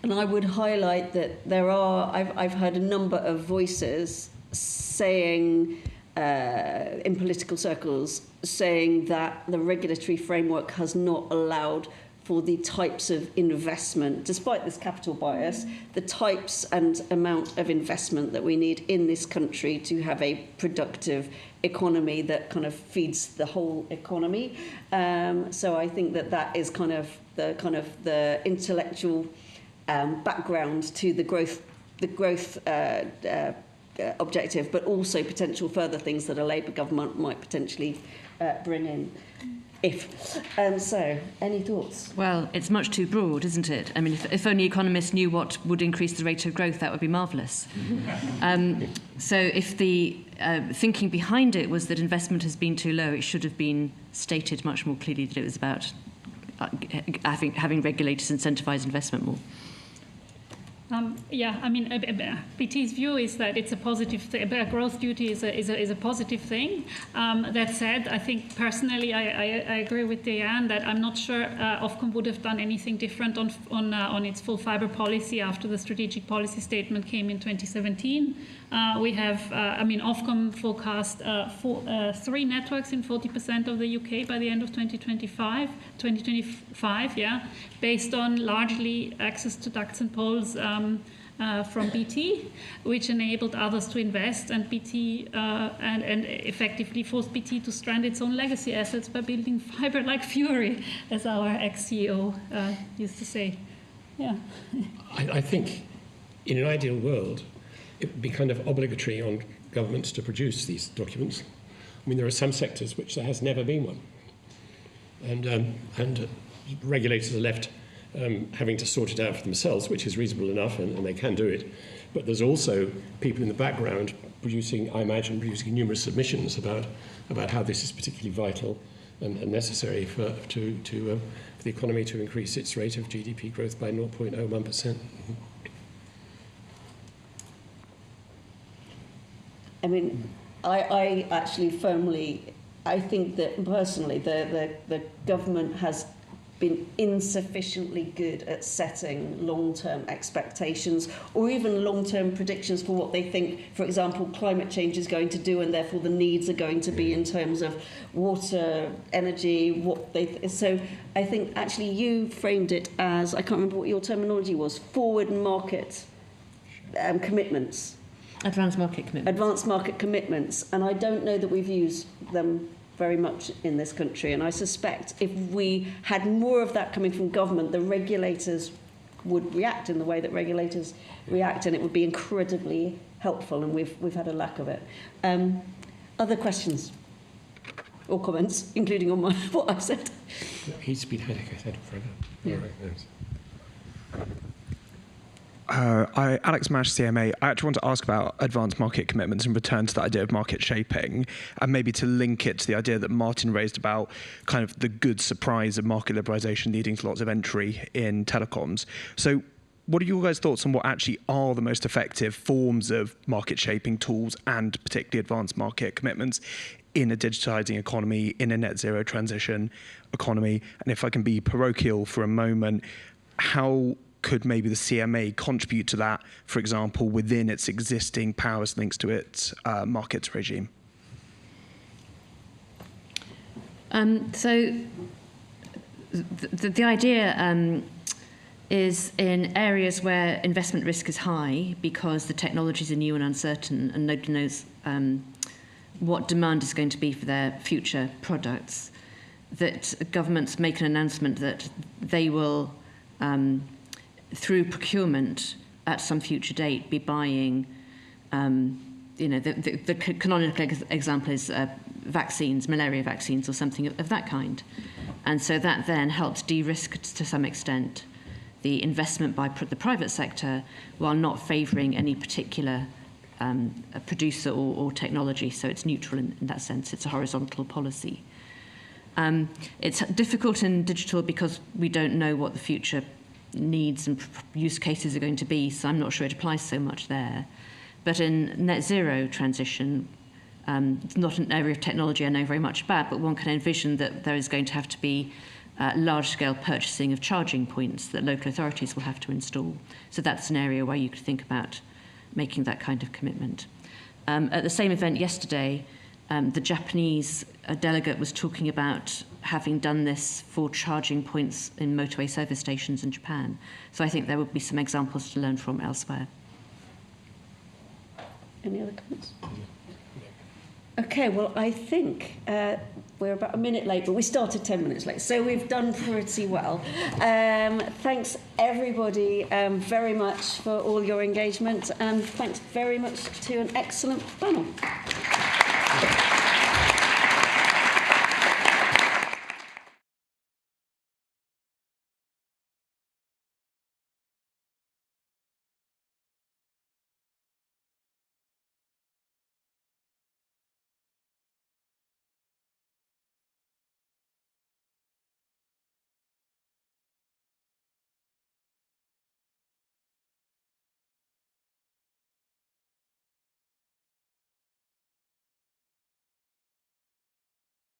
And I would highlight that I've heard a number of voices saying, in political circles, saying that the regulatory framework has not allowed for the types of investment, despite this capital bias, the types and amount of investment that we need in this country to have a productive economy that kind of feeds the whole economy. So I think that is kind of the intellectual background to the growth objective, but also potential further things that a Labour government might potentially bring in. So, any thoughts? Well, it's much too broad, isn't it? I mean, if only economists knew what would increase the rate of growth, that would be marvellous. So if the thinking behind it was that investment has been too low, it should have been stated much more clearly that it was about having regulators incentivise investment more. Yeah, I mean, BT's view is that it's a positive thing. A growth duty is a positive thing. That said, I think personally, I agree with Diane that I'm not sure Ofcom would have done anything different on its full fibre policy after the strategic policy statement came in 2017. We have, Ofcom forecast 3 networks in 40% of the UK by the end of 2025, yeah, based on largely access to ducts and poles from BT, which enabled others to invest, and BT and effectively forced BT to strand its own legacy assets by building fibre like fury, as our ex-CEO used to say. Yeah. I think in an ideal world, it would be kind of obligatory on governments to produce these documents. I mean, there are some sectors which there has never been one. And regulators are left having to sort it out for themselves, which is reasonable enough, and they can do it. But there's also people in the background producing numerous submissions about how this is particularly vital and necessary for the economy to increase its rate of GDP growth by 0.01%. I mean, I actually I think that personally the government has been insufficiently good at setting long-term expectations or even long-term predictions for what they think, for example, climate change is going to do, and therefore the needs are going to be in terms of water, energy, so I think actually you framed it as, I can't remember what your terminology was, forward market commitments. Advanced market commitments. Advanced market commitments, and I don't know that we've used them very much in this country, and I suspect if we had more of that coming from government, the regulators would react in the way that regulators react, and it would be incredibly helpful, and we've had a lack of it. Other questions or comments, including on what I've said? He's been heading forever. Yeah. Alex Mash, CMA. I actually want to ask about advanced market commitments and return to the idea of market shaping, and maybe to link it to the idea that Martin raised about kind of the good surprise of market liberalisation leading to lots of entry in telecoms. So what are your guys' thoughts on what actually are the most effective forms of market shaping tools and particularly advanced market commitments in a digitising economy, in a net zero transition economy? And if I can be parochial for a moment, how could maybe the CMA contribute to that, for example, within its existing powers links to its markets regime? So the idea is in areas where investment risk is high because the technologies are new and uncertain and nobody knows what demand is going to be for their future products, that governments make an announcement that they will, through procurement at some future date, be buying, the canonical example is vaccines, malaria vaccines or something of that kind. And so that then helps de-risk to some extent the investment by the private sector while not favouring any particular producer or technology. So it's neutral in that sense. It's a horizontal policy. It's difficult in digital because we don't know what the future needs and use cases are going to be, so I'm not sure it applies so much there. But in net zero transition, it's not an area of technology I know very much about, but one can envision that there is going to have to be large-scale purchasing of charging points that local authorities will have to install. So that's an area where you could think about making that kind of commitment. At the same event yesterday, the Japanese delegate was talking about having done this for charging points in motorway service stations in Japan. So I think there would be some examples to learn from elsewhere. Any other comments? Okay, well, I think we're about a minute late, but we started 10 minutes late, so we've done pretty well. Thanks, everybody, very much for all your engagement, and thanks very much to an excellent panel.